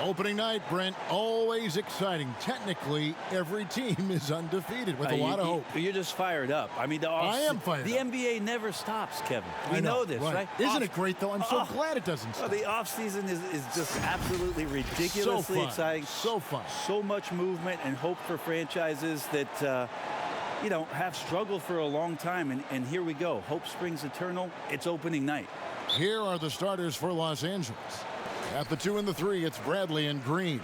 Opening night, Brent, always exciting. Technically, every team is undefeated with a lot of hope. You're just fired up. I mean, I am fired the up. NBA never stops, Kevin. We know this, right? Isn't it great, though? I'm so glad it doesn't stop. The offseason is just absolutely ridiculously exciting. So fun. So much movement and hope for franchises that, have struggled for a long time. And here we go. Hope springs eternal. It's opening night. Here are the starters for Los Angeles. At the 2 and the 3, it's Bradley and Green.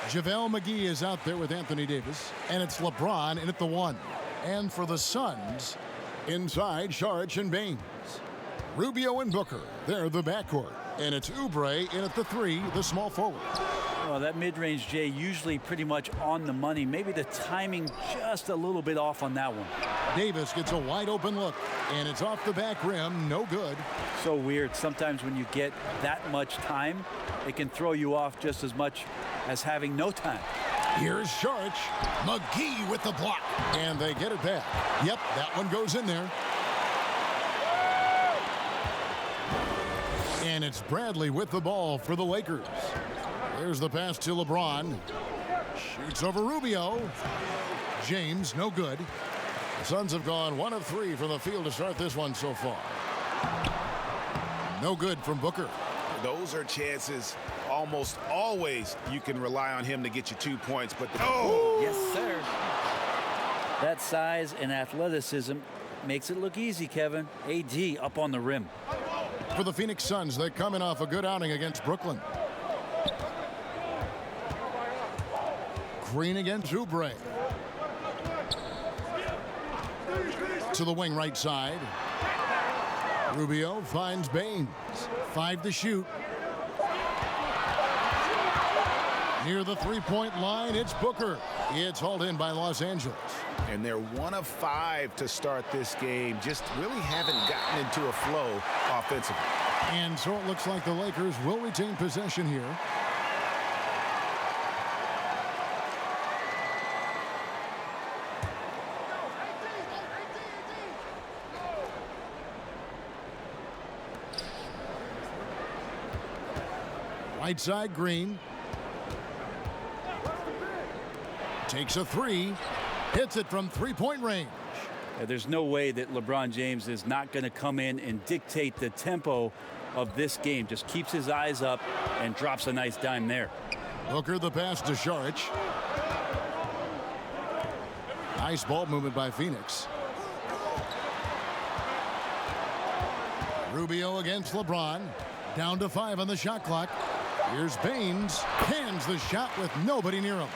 JaVale McGee is out there with Anthony Davis. And it's LeBron in at the 1. And for the Suns, inside, Saric and Baines. Rubio and Booker, they're the backcourt. And it's Oubre in at the 3, the small forward. Well, that mid-range, Jay, usually pretty much on the money. Maybe the timing just a little bit off on that one. Davis gets a wide-open look, and it's off the back rim, no good. So weird. Sometimes when you get that much time, it can throw you off just as much as having no time. Here's Saric. McGee with the block. And they get it back. Yep, that one goes in there. And it's Bradley with the ball for the Lakers. There's the pass to LeBron. Shoots over Rubio. James, no good. The Suns have gone 1 of 3 from the field to start this one so far. No good from Booker. Those are chances almost always you can rely on him to get you 2 points. But yes, sir. That size and athleticism makes it look easy, Kevin. AD up on the rim. For the Phoenix Suns, they're coming off a good outing against Brooklyn. Green against Oubre. To the wing right side. Rubio finds Baines. 5 to shoot. Near the three-point line, it's Booker. It's hauled in by Los Angeles. And they're 1 of 5 to start this game. Just really haven't gotten into a flow offensively. And so it looks like the Lakers will retain possession here. Right side, Green. Takes a 3. Hits it from three-point range. There's no way that LeBron James is not going to come in and dictate the tempo of this game. Just keeps his eyes up and drops a nice dime there. Booker the pass to Saric. Nice ball movement by Phoenix. Rubio against LeBron. Down to 5 on the shot clock. Here's Baines. Hands the shot with nobody near him.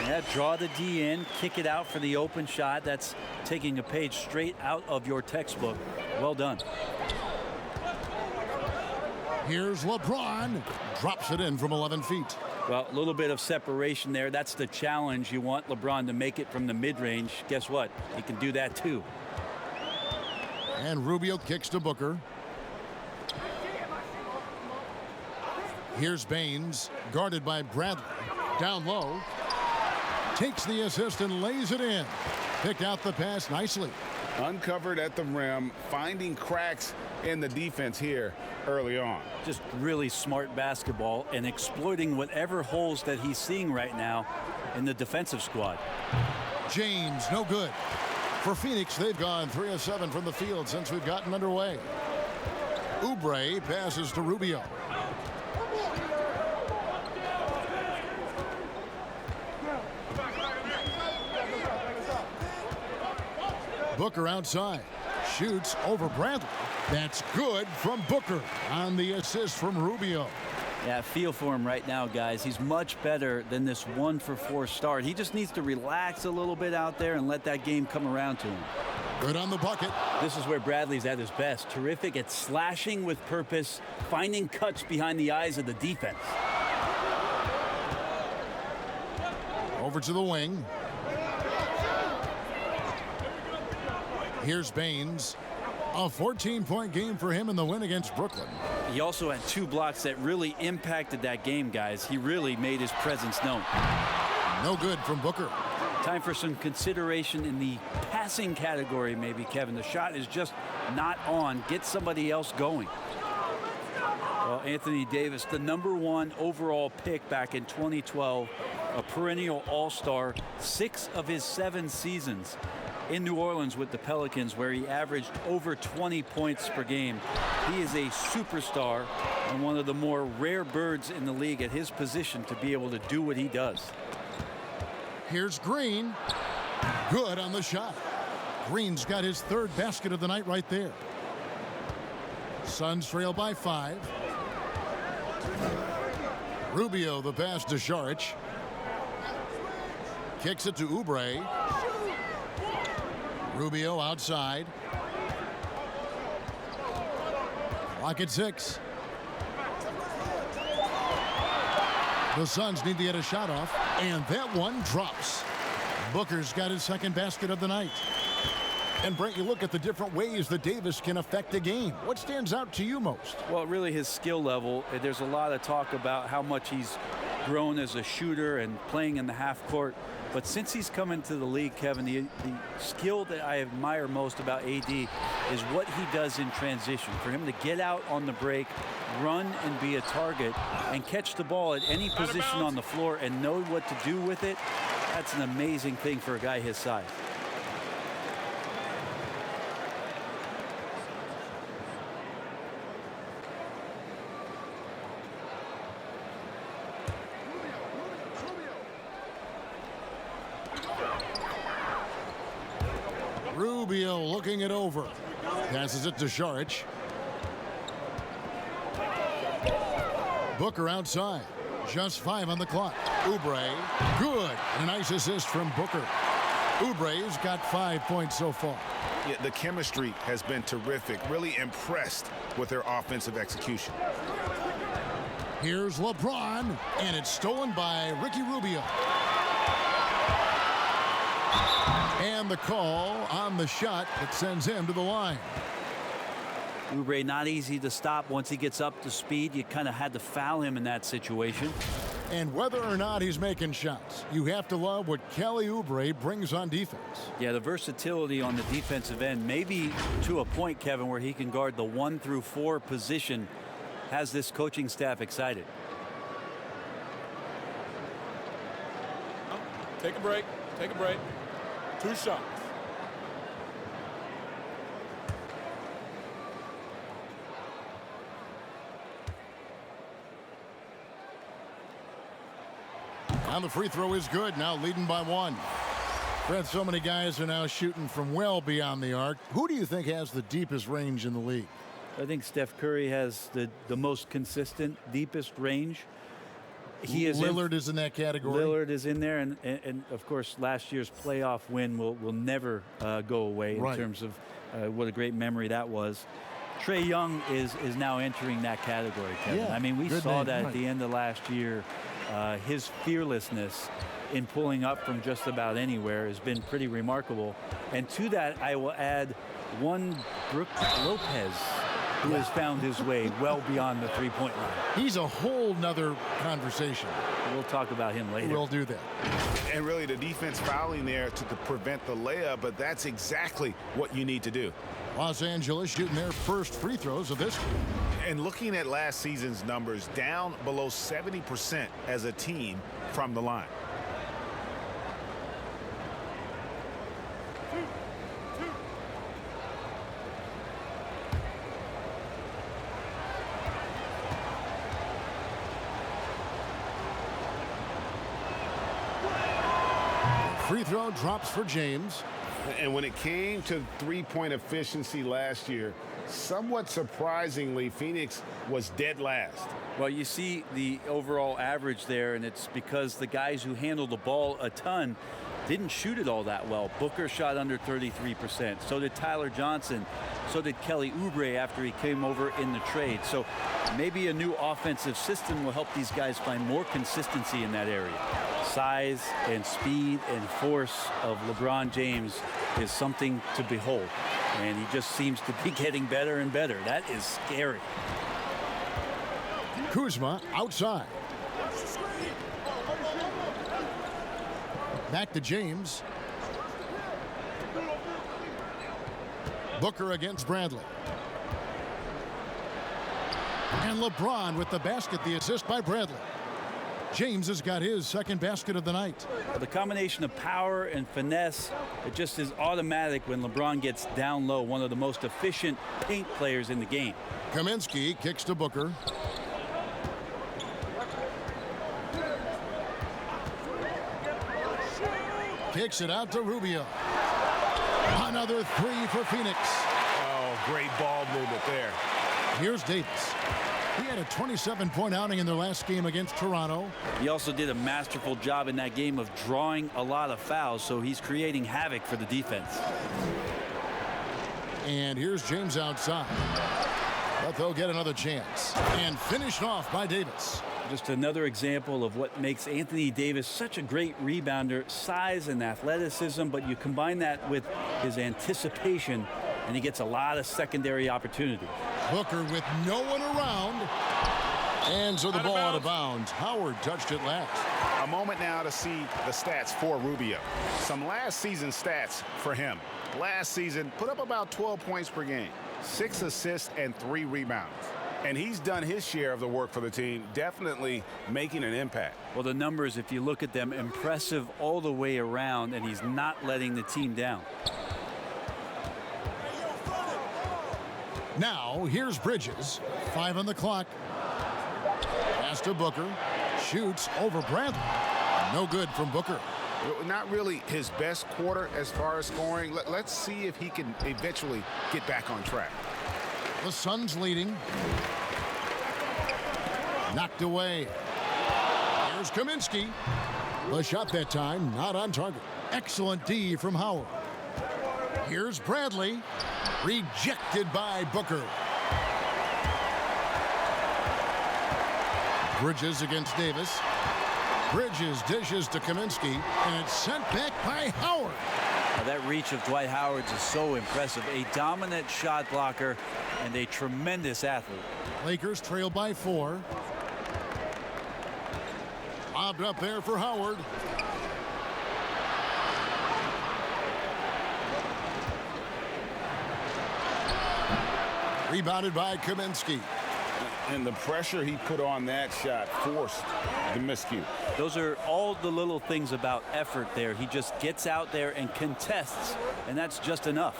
Yeah, draw the D in, kick it out for the open shot. That's taking a page straight out of your textbook. Well done. Here's LeBron. Drops it in from 11 feet. Well, a little bit of separation there. That's the challenge. You want LeBron to make it from the mid-range. Guess what? He can do that too. And Rubio kicks to Booker. Here's Baines, guarded by Bradley. Down low. Takes the assist and lays it in. Picked out the pass nicely. Uncovered at the rim, finding cracks in the defense here early on. Just really smart basketball and exploiting whatever holes that he's seeing right now in the defensive squad. James, no good. For Phoenix, they've gone 3 of 7 from the field since we've gotten underway. Oubre passes to Rubio. Booker outside. Shoots over Bradley. That's good from Booker on the assist from Rubio. Yeah, feel for him right now, guys. He's much better than this 1-for-4 start. He just needs to relax a little bit out there and let that game come around to him. Good on the bucket. This is where Bradley's at his best. Terrific at slashing with purpose, finding cuts behind the eyes of the defense. Over to the wing. Here's Baines. A 14-point game for him in the win against Brooklyn. He also had 2 blocks that really impacted that game, guys. He really made his presence known. No good from Booker. Time for some consideration in the passing category, maybe, Kevin. The shot is just not on. Get somebody else going. Well, Anthony Davis, the #1 overall pick back in 2012, a perennial all-star, 6 of his 7 seasons in New Orleans with the Pelicans, where he averaged over 20 points per game. He is a superstar and one of the more rare birds in the league at his position to be able to do what he does. Here's Green. Good on the shot. Green's got his 3rd basket of the night right there. Suns trail by 5. Rubio the pass to Saric. Kicks it to Oubre. Rubio outside. Clock at 6. The Suns need to get a shot off, and that one drops. Booker's got his 2nd basket of the night. And Brent, you look at the different ways that Davis can affect a game. What stands out to you most? Well, really his skill level. There's a lot of talk about how much he's grown as a shooter and playing in the half court. But since he's come into the league, Kevin, the skill that I admire most about AD is what he does in transition. For him to get out on the break, run and be a target, and catch the ball at any position on the floor and know what to do with it, that's an amazing thing for a guy his size. Rubio looking it over. Passes it to Saric. Booker outside. Just 5 on the clock. Oubre. Good. A nice assist from Booker. Oubre's got 5 points so far. Yeah, the chemistry has been terrific. Really impressed with their offensive execution. Here's LeBron, and it's stolen by Ricky Rubio. And the call on the shot that sends him to the line. Oubre not easy to stop once he gets up to speed. You kind of had to foul him in that situation. And whether or not he's making shots, you have to love what Kelly Oubre brings on defense. Yeah, the versatility on the defensive end, maybe to a point, Kevin, where he can guard the 1 through 4 position, has this coaching staff excited. Take a break. Take a break. 2 shots. And the free throw is good, now leading by 1. Brett, so many guys are now shooting from well beyond the arc. Who do you think has the deepest range in the league? I think Steph Curry has the most consistent, deepest range. Lillard is in that category. Lillard is in there, and of course, last year's playoff win will never go away in terms of what a great memory that was. Trae Young is now entering that category, Kevin. Yeah, I mean, we saw name, that at the end of last year. His fearlessness in pulling up from just about anywhere has been pretty remarkable. And to that, I will add one Brook Lopez, who has found his way well beyond the three-point line. He's a whole nother conversation. We'll talk about him later. We'll do that. And really the defense fouling there to prevent the layup, but that's exactly what you need to do. Los Angeles shooting their first free throws of this game. And looking at last season's numbers, down below 70% as a team from the line. Free throw drops for James. And when it came to three-point efficiency last year, somewhat surprisingly, Phoenix was dead last. Well, you see the overall average there, and it's because the guys who handled the ball a ton didn't shoot it all that well. Booker shot under 33%. So did Tyler Johnson. So did Kelly Oubre after he came over in the trade. So maybe a new offensive system will help these guys find more consistency in that area. Size and speed and force of LeBron James is something to behold. And he just seems to be getting better and better. That is scary. Kuzma outside. Back to James. Booker against Bradley. And LeBron with the basket, the assist by Bradley. James has got his second basket of the night. The combination of power and finesse, it just is automatic when LeBron gets down low, one of the most efficient paint players in the game. Kaminsky kicks to Booker. Kicks it out to Rubio. Another three for Phoenix. Oh, great ball movement there. Here's Davis. He had a 27-point outing in their last game against Toronto. He also did a masterful job in that game of drawing a lot of fouls, so he's creating havoc for the defense. And here's James outside. But they'll get another chance. And finished off by Davis. Just another example of what makes Anthony Davis such a great rebounder, size and athleticism, but you combine that with his anticipation, and he gets a lot of secondary opportunity. Booker with no one around. And so the ball out of bounds. Howard touched it last. A moment now to see the stats for Rubio. Some last season stats for him. Last season, put up about 12 points per game, 6 assists and 3 rebounds. And he's done his share of the work for the team, definitely making an impact. Well, the numbers, if you look at them, impressive all the way around, and he's not letting the team down. Now, here's Bridges. 5 on the clock. Pass to Booker. Shoots over Bradley. No good from Booker. Not really his best quarter as far as scoring. Let's see if he can eventually get back on track. The Suns leading. Knocked away. Here's Kaminsky. The shot that time, not on target. Excellent D from Howard. Here's Bradley. Rejected by Booker. Bridges against Davis. Bridges dishes to Kaminsky, and it's sent back by Howard. Now that reach of Dwight Howard's is so impressive. A dominant shot blocker and a tremendous athlete. Lakers trail by 4. Lobbed up there for Howard. Rebounded by Kaminsky. And the pressure he put on that shot forced the miscue. Those are all the little things about effort there. He just gets out there and contests, and that's just enough.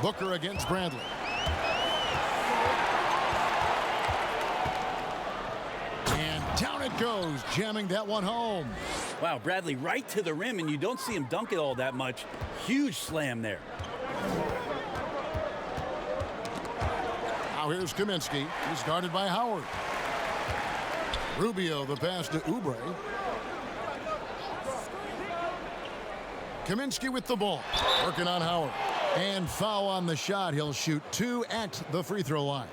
Booker against Bradley. And down it goes, jamming that one home. Wow, Bradley right to the rim, and you don't see him dunk it all that much. Huge slam there. Now here's Kaminsky. He's guarded by Howard. Rubio, the pass to Oubre. Kaminsky with the ball. Working on Howard. And foul on the shot. He'll shoot 2 at the free throw line.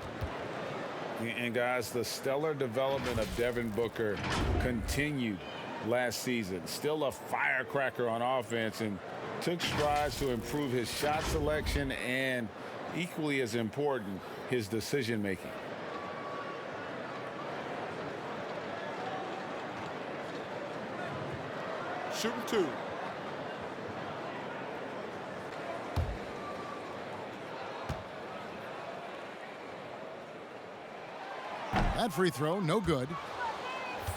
And guys, the stellar development of Devin Booker continued last season. Still a firecracker on offense, and took strides to improve his shot selection and, equally as important, his decision making. Shooting 2. That free throw, no good.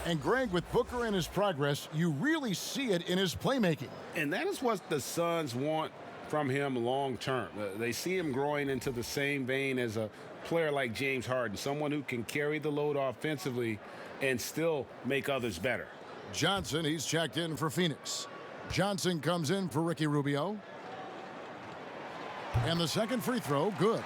And Greg, with Booker and his progress, you really see it in his playmaking. And that is what the Suns want from him long term. They see him growing into the same vein as a player like James Harden, someone who can carry the load offensively and still make others better. Johnson, he's checked in for Phoenix. Johnson comes in for Ricky Rubio. And the second free throw, good.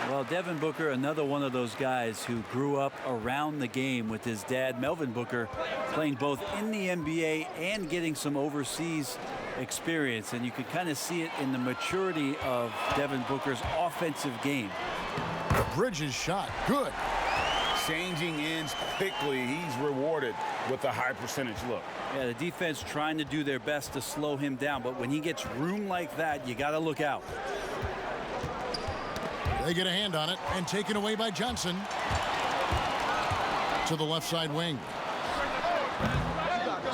Well, Devin Booker, another one of those guys who grew up around the game with his dad, Melvin Booker, playing both in the NBA and getting some overseas experience. And you could kind of see it in the maturity of Devin Booker's offensive game. Bridges shot, good. Changing ends quickly, he's rewarded with a high percentage look. Yeah, the defense trying to do their best to slow him down, but when he gets room like that, you got to look out. They get a hand on it and taken away by Johnson. To the left side wing.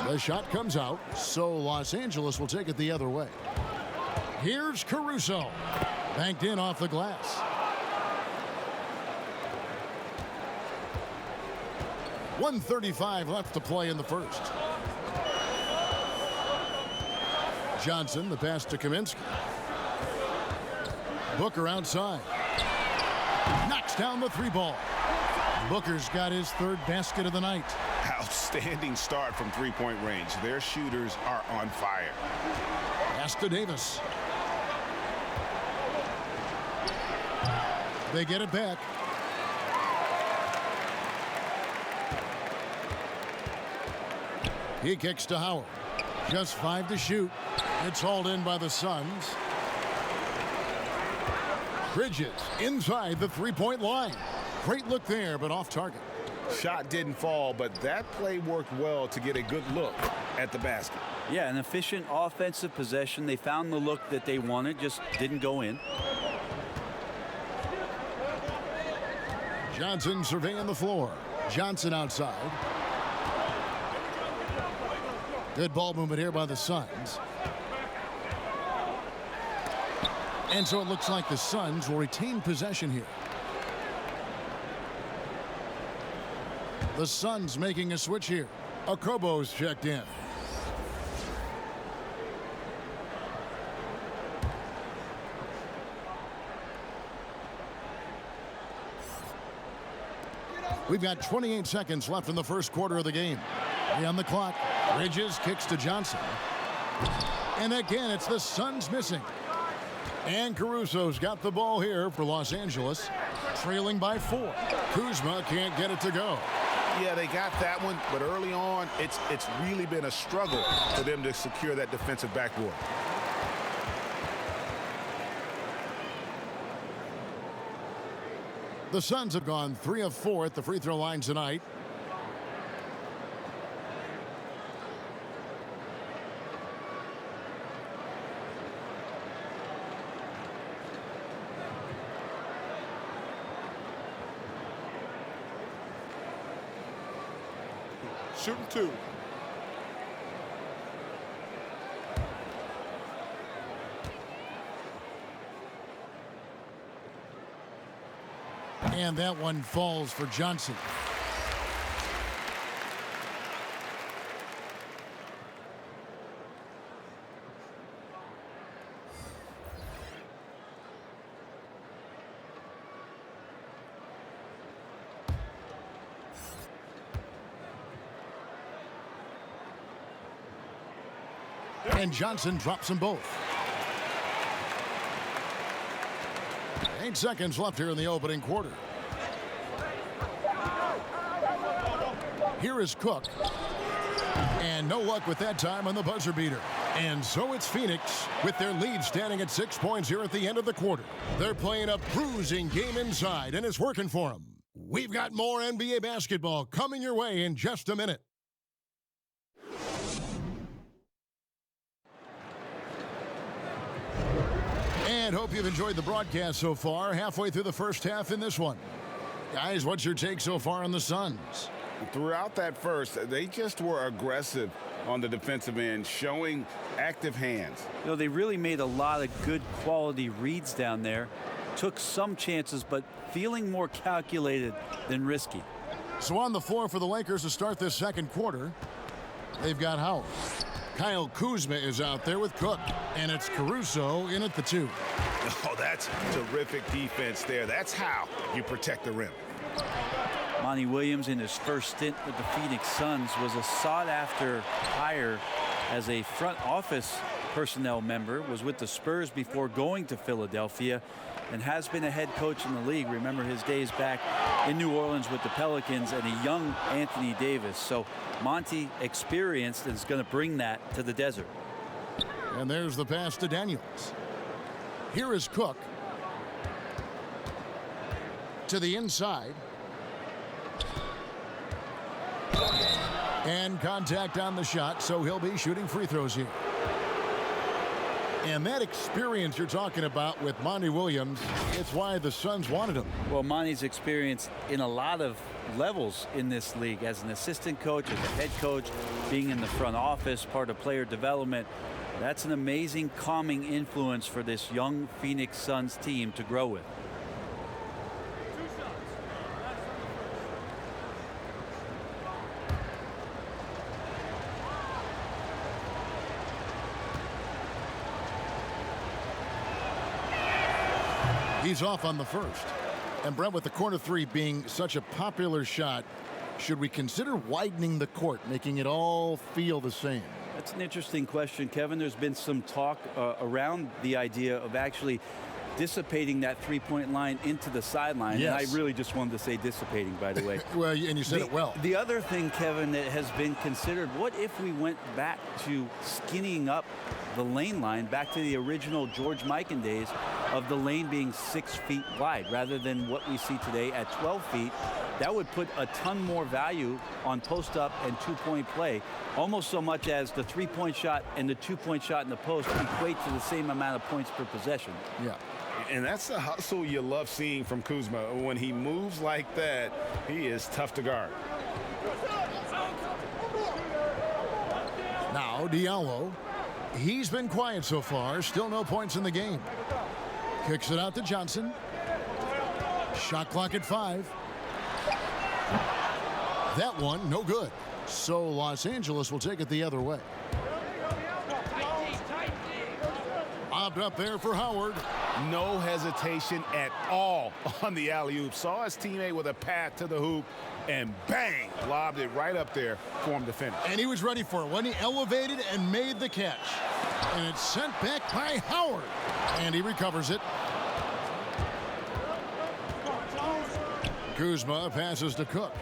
The shot comes out, so Los Angeles will take it the other way. Here's Caruso. Banked in off the glass. 1:35 left to play in the first. Johnson, the pass to Kaminsky. Booker outside. Knocks down the three ball. Booker's got his third basket of the night. Outstanding start from three-point range. Their shooters are on fire. Pass to Davis. They get it back. He kicks to Howard. Just 5 to shoot. It's hauled in by the Suns. Bridges inside the three-point line. Great look there, but off target. Shot didn't fall, but that play worked well to get a good look at the basket. Yeah, an efficient offensive possession. They found the look that they wanted, just didn't go in. Johnson surveying the floor. Johnson outside. Good ball movement here by the Suns. And so it looks like the Suns will retain possession here. The Suns making a switch here. Okobo's checked in. We've got 28 seconds left in the first quarter of the game. On the clock. Bridges kicks to Johnson. And again, it's the Suns missing. And Caruso's got the ball here for Los Angeles, trailing by 4. Kuzma can't get it to go. Yeah, they got that one, but early on, it's really been a struggle for them to secure that defensive backboard. The Suns have gone 3 of 4 at the free throw line tonight. Shooting 2. And that one falls for Johnson. And Johnson drops them both. 8 seconds left here in the opening quarter. Here is Cook. And no luck with that time on the buzzer beater. And so it's Phoenix with their lead standing at 6 points here at the end of the quarter. They're playing a bruising game inside, and it's working for them. We've got more NBA basketball coming your way in just a minute. And hope you've enjoyed the broadcast so far. Halfway through the first half in this one. Guys, what's your take so far on the Suns? Throughout that first, they just were aggressive on the defensive end, showing active hands. You know, they really made a lot of good quality reads down there. Took some chances, but feeling more calculated than risky. So on the floor for the Lakers to start this second quarter, they've got Howard. Kyle Kuzma is out there with Cook, and it's Caruso in at the 2. Oh, that's terrific defense there. That's how you protect the rim. Monty Williams, in his first stint with the Phoenix Suns, was a sought-after hire as a front office personnel member, was with the Spurs before going to Philadelphia, and has been a head coach in the league. Remember his days back in New Orleans with the Pelicans and a young Anthony Davis. So Monty, experienced, and is going to bring that to the desert. And there's the pass to Daniels. Here is Cook. To the inside. And contact on the shot, so he'll be shooting free throws here. And that experience you're talking about with Monty Williams, it's why the Suns wanted him. Well, Monty's experience in a lot of levels in this league, as an assistant coach, as a head coach, being in the front office, part of player development. That's an amazing calming influence for this young Phoenix Suns team to grow with. He's off on the first. And Brett, with the corner three being such a popular shot, should we consider widening the court, making it all feel the same? That's an interesting question, Kevin. There's been some talk around the idea of actually dissipating that three-point line into the sideline. Yes. And I really just wanted to say dissipating, by the way. Well, and you said it well. The other thing, Kevin, that has been considered, what if we went back to skinnying up the lane line, back to the original George Mikan days of the lane being 6 feet wide rather than what we see today at 12 feet? That would put a ton more value on post-up and two-point play, almost so much as the three-point shot and the two-point shot in the post equate to the same amount of points per possession. Yeah. And that's the hustle you love seeing from Kuzma. When he moves like that, he is tough to guard. Now Diallo. He's been quiet so far. Still no points in the game. Kicks it out to Johnson. Shot clock at 5. That one, no good. So Los Angeles will take it the other way. Lobbed up there for Howard. No hesitation at all on the alley-oop. Saw his teammate with a path to the hoop, and bang, lobbed it right up there for him to finish. And he was ready for it when he elevated and made the catch. And it's sent back by Howard. And he recovers it. Kuzma passes to Cook.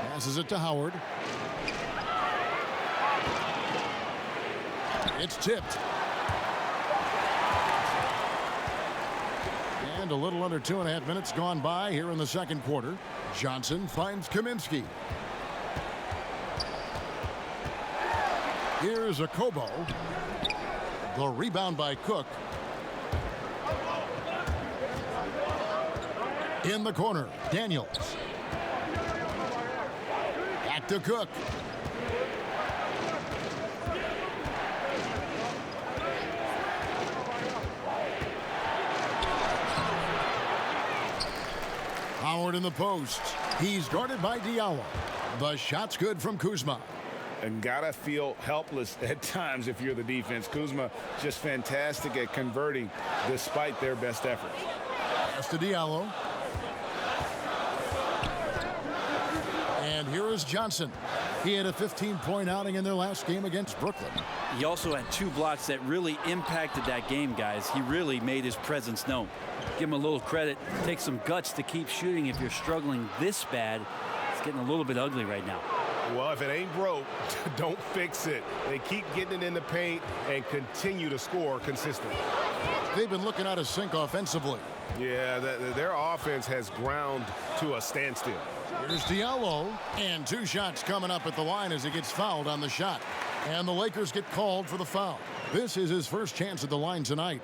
Passes it to Howard. It's tipped. And a little under 2.5 minutes gone by here in the second quarter. Johnson finds Kaminsky. Here's a Kobo. The rebound by Cook. In the corner, Daniels. Back to Cook. Howard in the post. He's guarded by Diallo. The shot's good from Kuzma. And gotta feel helpless at times if you're the defense. Kuzma just fantastic at converting despite their best efforts. Pass to Diallo. And here is Johnson. He had a 15-point outing in their last game against Brooklyn. He also had 2 blocks that really impacted that game, guys. He really made his presence known. Give him a little credit. Take some guts to keep shooting if you're struggling this bad. It's getting a little bit ugly right now. Well, if it ain't broke, don't fix it. They keep getting it in the paint and continue to score consistently. They've been looking out of sync offensively. Yeah, their offense has ground to a standstill. Here's Diallo. And 2 shots coming up at the line as he gets fouled on the shot. And the Lakers get called for the foul. This is his first chance at the line tonight.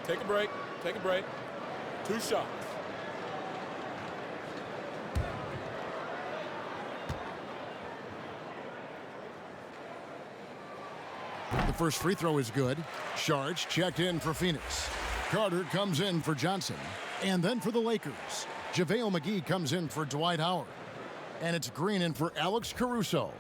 Take a break. Take a break. 2 shots. The first free throw is good. Sharge checked in for Phoenix. Carter comes in for Johnson. And then for the Lakers, JaVale McGee comes in for Dwight Howard. And it's Green in for Alex Caruso.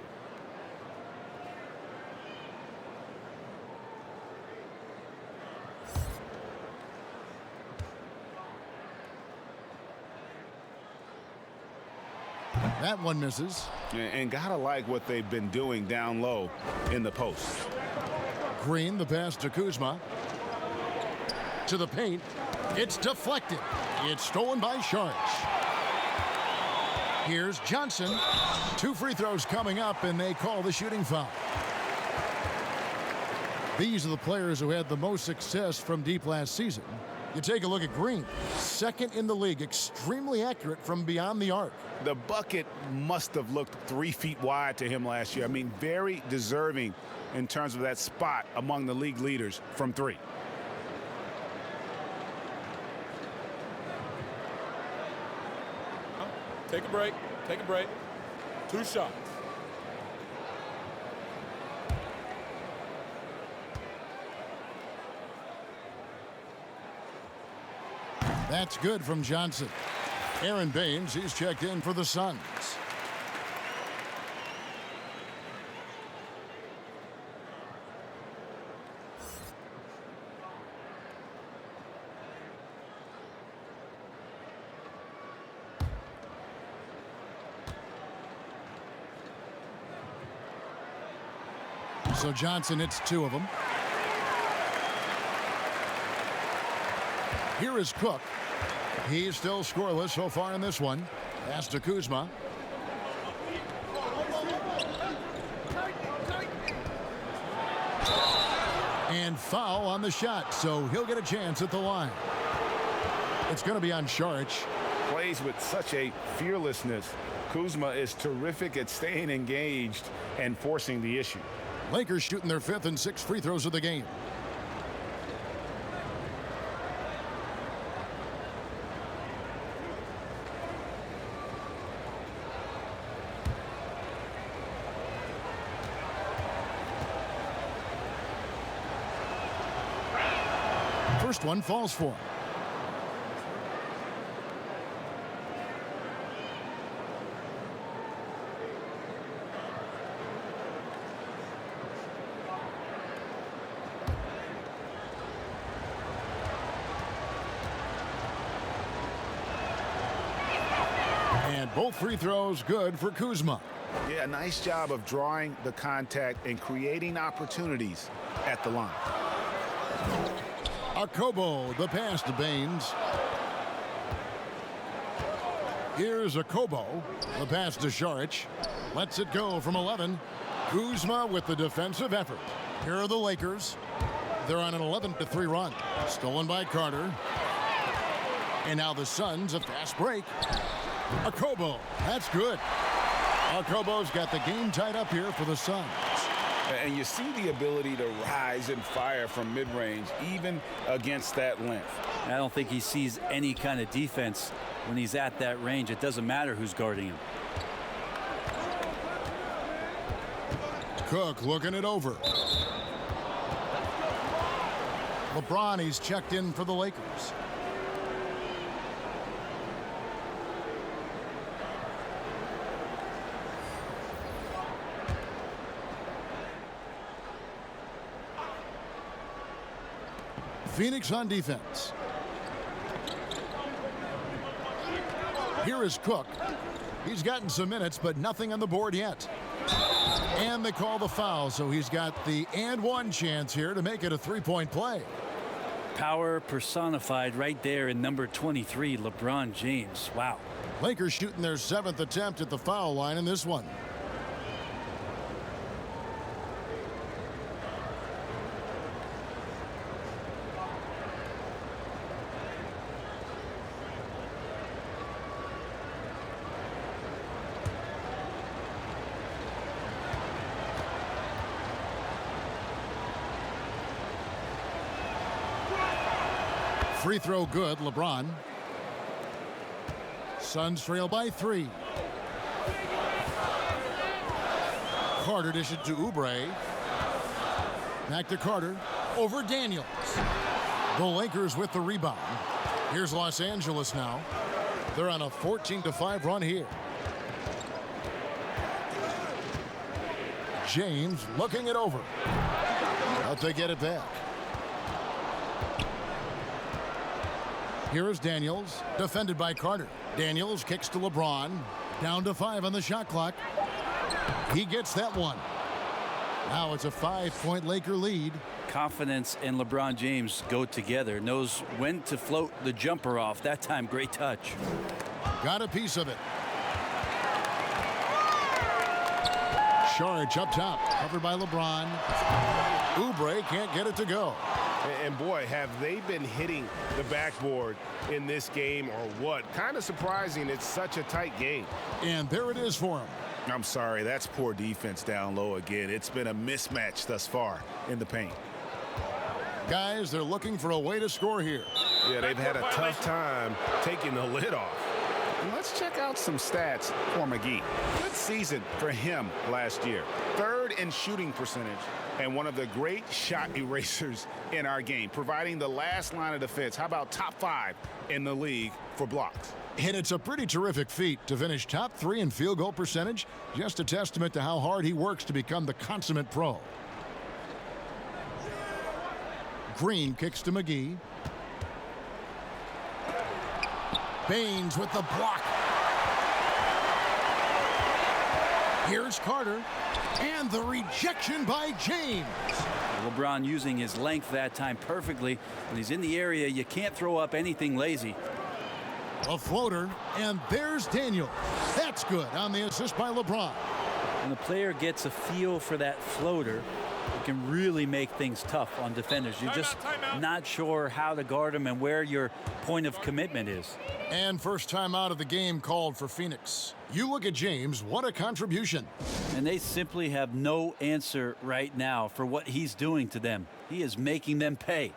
That one misses. And gotta like what they've been doing down low in the post. Green, the pass to Kuzma. To the paint. It's deflected. It's stolen by Sharge. Here's Johnson. 2 free throws coming up, and they call the shooting foul. These are the players who had the most success from deep last season. You take a look at Green, second in the league, extremely accurate from beyond the arc. The bucket must have looked 3 feet wide to him last year. I mean, very deserving in terms of that spot among the league leaders from 3. Take a break. Take a break. 2 shots. That's good from Johnson. Aaron Baines, he's checked in for the Suns. So Johnson hits 2 of them. Here is Cook. He's still scoreless so far in this one. Pass to Kuzma. And foul on the shot, so he'll get a chance at the line. It's going to be on Saric. Plays with such a fearlessness. Kuzma is terrific at staying engaged and forcing the issue. Lakers shooting their 5th and 6th free throws of the game. First one falls for him. And both free throws good for Kuzma. Yeah, nice job of drawing the contact and creating opportunities at the line. Akobo, the pass to Baines. Here's Akobo, the pass to Saric. Lets it go from 11. Kuzma with the defensive effort. Here are the Lakers. They're on an 11-3 run. Stolen by Carter. And now the Suns, a fast break. Akobo, that's good. Akobo's got the game tied up here for the Suns. And you see the ability to rise and fire from mid-range, even against that length. I don't think he sees any kind of defense when he's at that range. It doesn't matter who's guarding him. Cook looking it over. LeBron, he's checked in for the Lakers. Phoenix on defense. Here is Cook. He's gotten some minutes, but nothing on the board yet. And they call the foul, so he's got the and one chance here to make it a three-point play. Power personified right there in number 23, LeBron James. Wow. Lakers shooting their 7th attempt at the foul line in this one. Free throw good, LeBron. Suns trail by 3. Carter dished it to Oubre. Back to Carter. Over Daniels. The Lakers with the rebound. Here's Los Angeles now. They're on a 14-5 run here. James looking it over. Out to get it back. Here is Daniels, defended by Carter. Daniels kicks to LeBron. Down to 5 on the shot clock. He gets that one. Now it's a 5-point Laker lead. Confidence and LeBron James go together. Knows when to float the jumper off. That time, great touch. Got a piece of it. Saric up top, covered by LeBron. Oubre can't get it to go. And boy, have they been hitting the backboard in this game or what? Kind of surprising. It's such a tight game. And there it is for him. I'm sorry, that's poor defense down low again. It's been a mismatch thus far in the paint. Guys, they're looking for a way to score here. Yeah, they've had a tough time taking the lid off. And let's check out some stats for McGee. Good season for him last year. 3rd in shooting percentage and one of the great shot erasers in our game, providing the last line of defense. How about top 5 in the league for blocks? And it's a pretty terrific feat to finish top 3 in field goal percentage. Just a testament to how hard he works to become the consummate pro. Green kicks to McGee. Baines with the block. Here's Carter. And the rejection by James. LeBron using his length that time perfectly. When he's in the area, you can't throw up anything lazy. A floater, and there's Daniel. That's good on the assist by LeBron. When the player gets a feel for that floater, it can really make things tough on defenders. You're just not sure how to guard them and where your point of commitment is. And first time out of the game called for Phoenix. You look at James, what a contribution. And they simply have no answer right now for what he's doing to them. He is making them pay.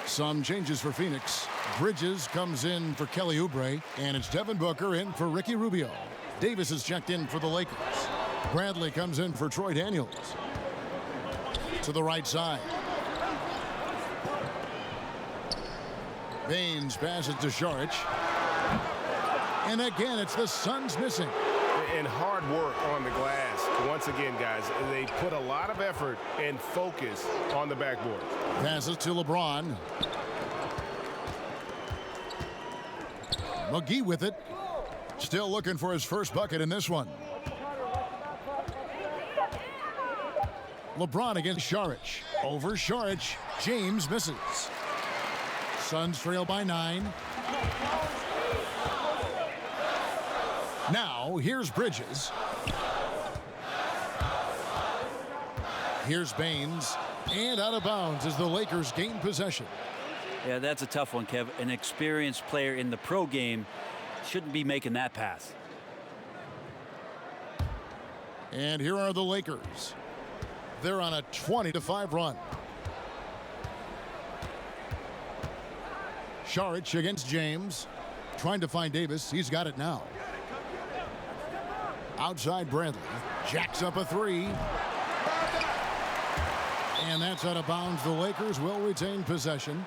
Some changes for Phoenix. Bridges comes in for Kelly Oubre, and it's Devin Booker in for Ricky Rubio. Davis is checked in for the Lakers. Bradley comes in for Troy Daniels. To the right side. Baines passes to Saric. And again, it's the Suns missing. And hard work on the glass. Once again, guys, they put a lot of effort and focus on the backboard. Passes to LeBron. McGee with it. Still looking for his first bucket in this one. LeBron against Saric. Over Saric. James misses. Suns trail by 9. Now, here's Bridges. Here's Baines. And out of bounds as the Lakers gain possession. Yeah, that's a tough one, Kev. An experienced player in the pro game shouldn't be making that pass. And here are the Lakers. They're on a 20-5 run. Saric against James. Trying to find Davis. He's got it now. Outside Bradley. Jacks up a 3. And that's out of bounds. The Lakers will retain possession.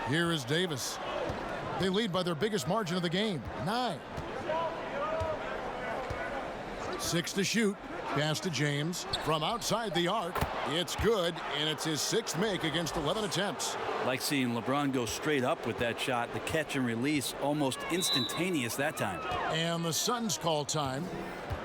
Here is Davis. They lead by their biggest margin of the game, 9. 6 to shoot. Pass to James from outside the arc. It's good, and it's his 6th make against 11 attempts. Like seeing LeBron go straight up with that shot. The catch and release almost instantaneous that time. And the Suns call time.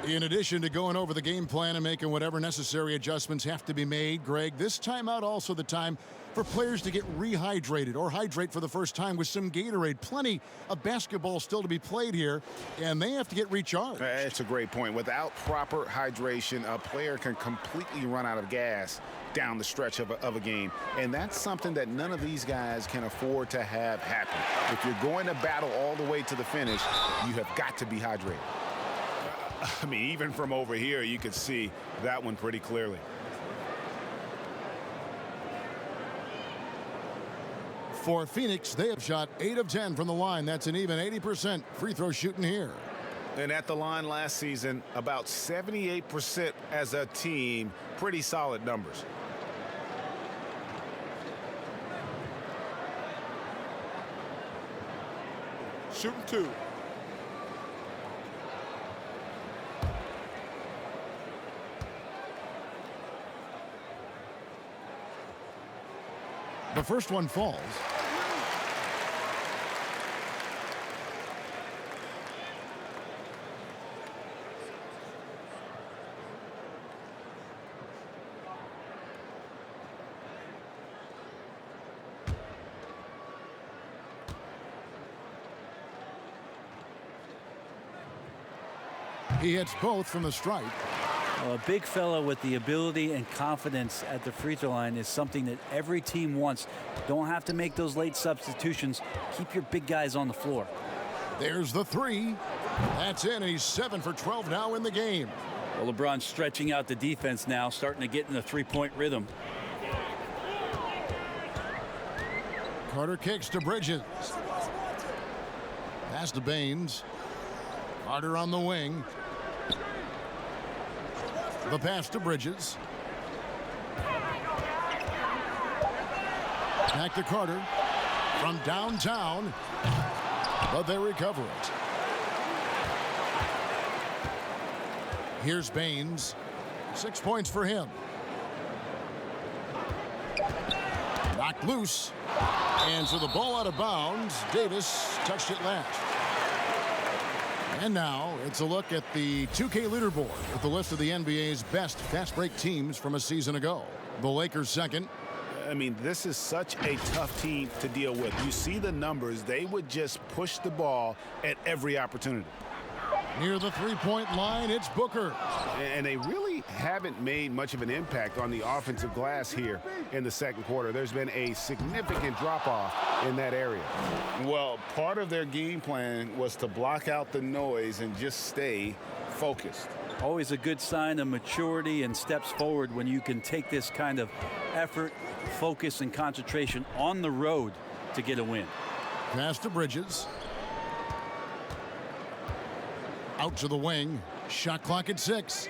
In addition to going over the game plan and making whatever necessary adjustments have to be made, Greg, this timeout also the time for players to get rehydrated or hydrate for the first time with some Gatorade. Plenty of basketball still to be played here, and they have to get recharged. That's a great point. Without proper hydration, a player can completely run out of gas down the stretch of a game. And that's something that none of these guys can afford to have happen. If you're going to battle all the way to the finish, you have got to be hydrated. I mean, even from over here, you could see that one pretty clearly. For Phoenix, they have shot 8 of 10 from the line. That's an even 80% free throw shooting here. And at the line last season, about 78% as a team. Pretty solid numbers. Shooting 2. The first one falls. He hits both from the stripe. Well, a big fella with the ability and confidence at the free throw line is something that every team wants. Don't have to make those late substitutions. Keep your big guys on the floor. There's the three. That's in, and he's 7 for 12 now in the game. Well, LeBron's stretching out the defense now, starting to get in the three-point rhythm. Carter kicks to Bridges. Pass to Baines. Carter on the wing. The pass to Bridges. Back to Carter from downtown, but they recover it. Here's Baines. 6 points for him. Knocked loose. And so the ball out of bounds. Davis touched it last. And now it's a look at the 2K leaderboard with the list of the NBA's best fast break teams from a season ago. The Lakers second. I mean, this is such a tough team to deal with. You see the numbers. They would just push the ball at every opportunity. Near the three-point line, it's Booker. And they really haven't made much of an impact on the offensive glass here in the second quarter. There's been a significant drop-off in that area. Well, part of their game plan was to block out the noise and just stay focused. Always a good sign of maturity and steps forward when you can take this kind of effort, focus, and concentration on the road to get a win. Pass to Bridges. Out to the wing. Shot clock at 6.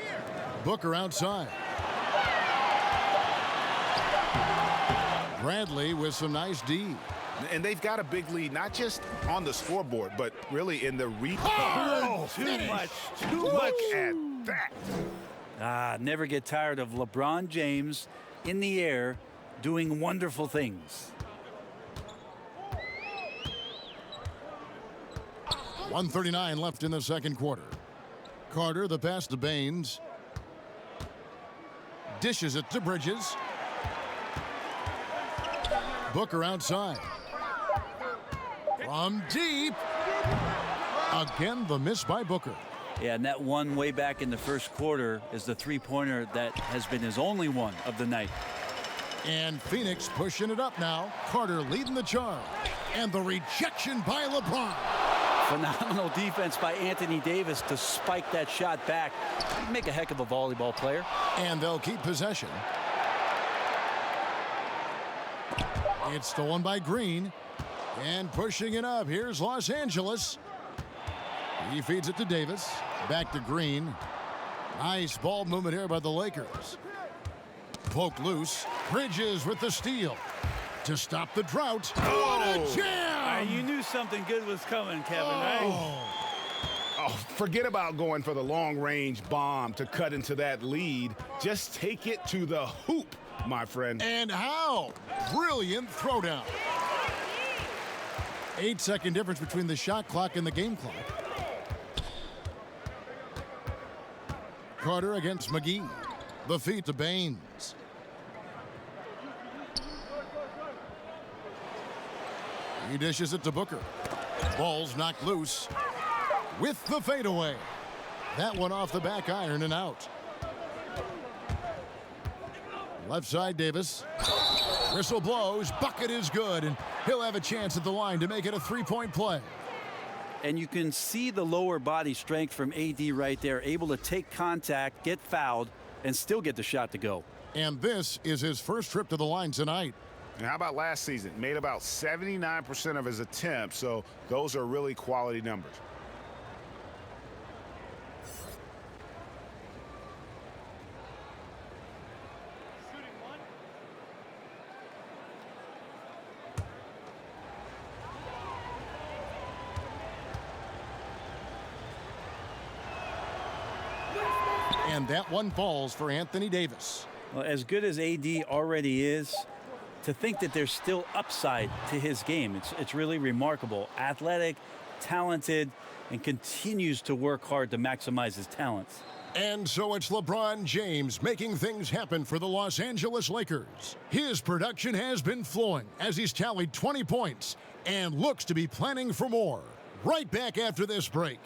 Booker outside. Bradley with some nice D. And they've got a big lead, not just on the scoreboard, but really in the rebound. Oh, Too much at that. Never get tired of LeBron James in the air doing wonderful things. 1:39 left in the second quarter. Carter, the pass to Baines. Dishes it to Bridges. Booker outside. From deep. Again, the miss by Booker. Yeah, and that one way back in the first quarter is the three-pointer that has been his only one of the night. And Phoenix pushing it up now. Carter leading the charge. And the rejection by LeBron. Phenomenal defense by Anthony Davis to spike that shot back. Make a heck of a volleyball player. And they'll keep possession. It's stolen by Green. And pushing it up. Here's Los Angeles. He feeds it to Davis. Back to Green. Nice ball movement here by the Lakers. Poked loose. Bridges with the steal. To stop the drought. What a jam! You knew something good was coming, Kevin, right? Oh, forget about going for the long-range bomb to cut into that lead. Just take it to the hoop, my friend. And how? Brilliant throwdown. 8-second difference between the shot clock and the game clock. Carter against McGee. The feed to Baines. He dishes it to Booker. Ball's knocked loose with the fadeaway. That one off the back iron and out. Left side, Davis. Whistle blows. Bucket is good, and he'll have a chance at the line to make it a three-point play. And you can see the lower body strength from AD right there, able to take contact, get fouled, and still get the shot to go. And this is his first trip to the line tonight. And how about last season? Made about 79% of his attempts, so those are really quality numbers. And that one falls for Anthony Davis. Well, as good as AD already is, to think that there's still upside to his game, it's really remarkable. Athletic, talented, and continues to work hard to maximize his talents. And so it's LeBron James making things happen for the Los Angeles Lakers. His production has been flowing as he's tallied 20 points and looks to be planning for more. Right back after this break.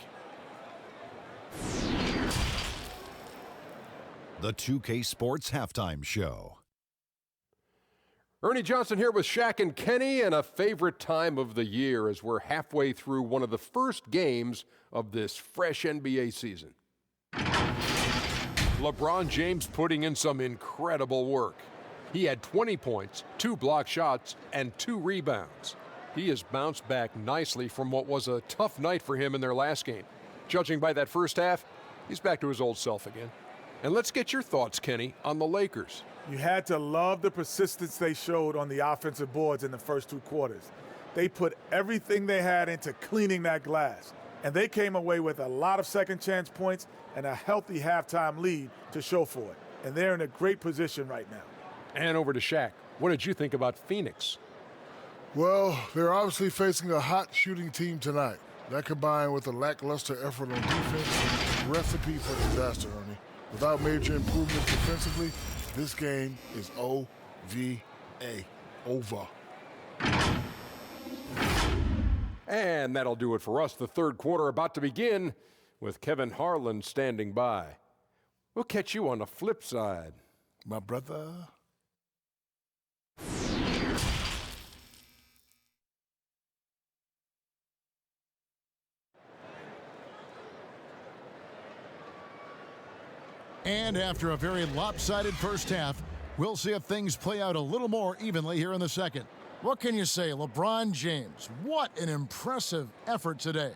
The 2K Sports Halftime Show. Ernie Johnson here with Shaq and Kenny, and a favorite time of the year as we're halfway through one of the first games of this fresh NBA season. LeBron James putting in some incredible work. He had 20 points, 2 blocked shots, and 2 rebounds. He has bounced back nicely from what was a tough night for him in their last game. Judging by that first half, he's back to his old self again. And let's get your thoughts, Kenny, on the Lakers. You had to love the persistence they showed on the offensive boards in the first 2 quarters. They put everything they had into cleaning that glass. And they came away with a lot of second chance points and a healthy halftime lead to show for it. And they're in a great position right now. And over to Shaq. What did you think about Phoenix? Well, they're obviously facing a hot shooting team tonight. That combined with a lackluster effort on defense, recipe for disaster, Ernie. Without major improvements defensively, this game is O-V-A. Over. And that'll do it for us. The third quarter about to begin with Kevin Harlan standing by. We'll catch you on the flip side, my brother. And after a very lopsided first half, we'll see if things play out a little more evenly here in the second. What can you say, LeBron James? What an impressive effort today.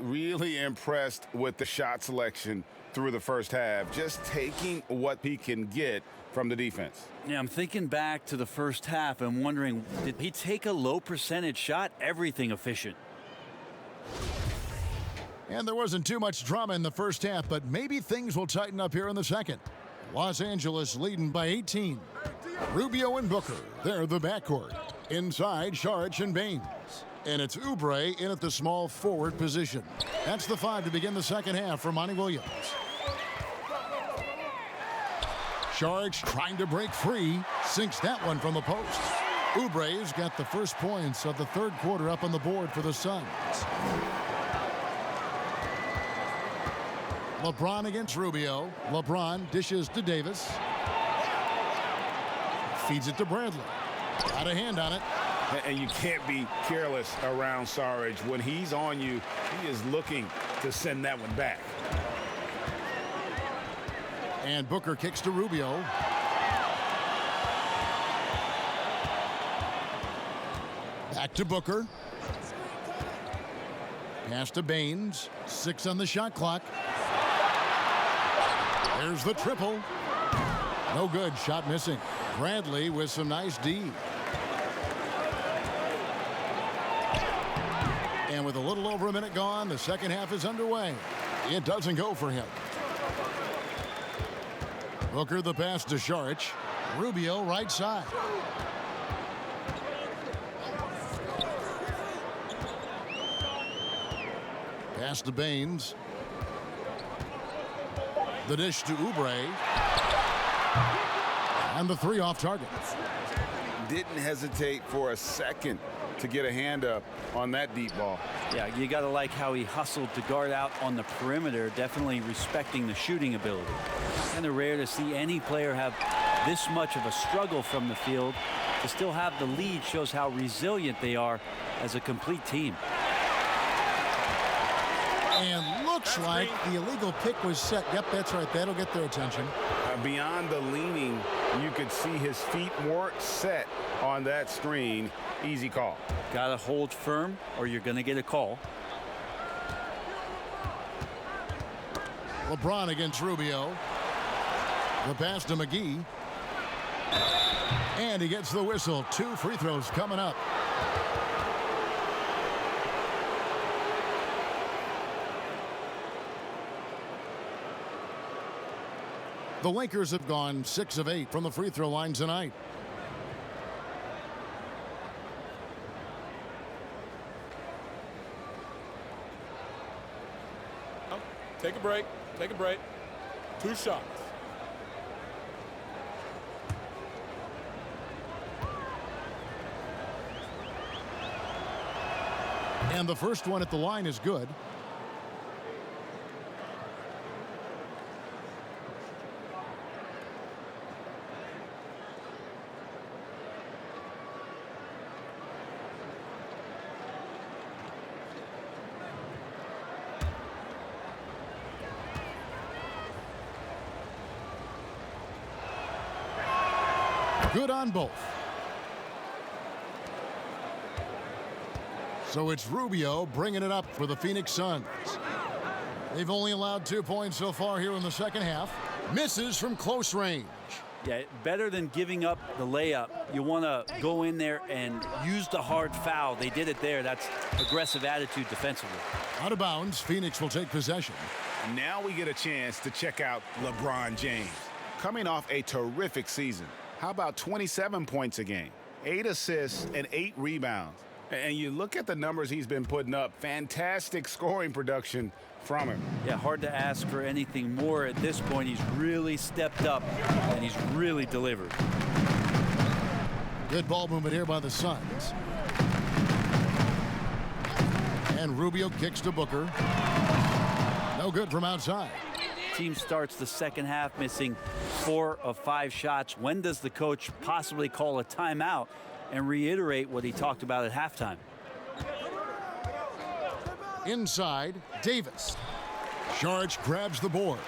Really impressed with the shot selection through the first half, just taking what he can get from the defense. Yeah, I'm thinking back to the first half and wondering, did he take a low percentage shot? Everything efficient. And there wasn't too much drama in the first half, but maybe things will tighten up here in the second. Los Angeles leading by 18. Rubio and Booker, they're the backcourt. Inside, Saric and Baines. And it's Oubre in at the small forward position. That's the 5 to begin the second half for Monty Williams. Saric trying to break free, sinks that one from the post. Oubre's got the first points of the third quarter up on the board for the Suns. LeBron against Rubio. LeBron dishes to Davis. Feeds it to Bradley. Got a hand on it. And you can't be careless around Saric. When he's on you, he is looking to send that one back. And Booker kicks to Rubio. Back to Booker. Pass to Baines. 6 on the shot clock. There's the triple. No good. Shot missing. Bradley with some nice D. And with a little over a minute gone, the second half is underway. It doesn't go for him. Booker the pass to Saric. Rubio right side. Pass to Baines. The dish to Oubre. And the 3 off target. Didn't hesitate for a second to get a hand up on that deep ball. Yeah, you got to like how he hustled to guard out on the perimeter, definitely respecting the shooting ability. Kind of rare to see any player have this much of a struggle from the field. To still have the lead shows how resilient they are as a complete team. And looks like the illegal pick was set. Yep, that's right. That'll get their attention. Beyond the leaning, you could see his feet weren't set on that screen. Easy call. Got to hold firm or you're going to get a call. LeBron against Rubio. The pass to McGee. And he gets the whistle. 2 free throws coming up. The Lakers have gone 6 of 8 from the free throw line tonight. Take a break. Take a break. 2 shots. And the first one at the line is good. Good on both. So it's Rubio bringing it up for the Phoenix Suns. They've only allowed 2 points so far here in the second half. Misses from close range. Yeah, better than giving up the layup. You want to go in there and use the hard foul. They did it there. That's aggressive attitude defensively. Out of bounds, Phoenix will take possession. Now we get a chance to check out LeBron James. Coming off a terrific season. How about 27 points a game, 8 assists, and 8 rebounds? And you look at the numbers he's been putting up, fantastic scoring production from him. Yeah, hard to ask for anything more at this point. He's really stepped up, and he's really delivered. Good ball movement here by the Suns. And Rubio kicks to Booker. No good from outside. Team starts the second half missing 4 of 5 shots. When does the coach possibly call a timeout and reiterate what he talked about at halftime? Inside, Davis. Saric grabs the board.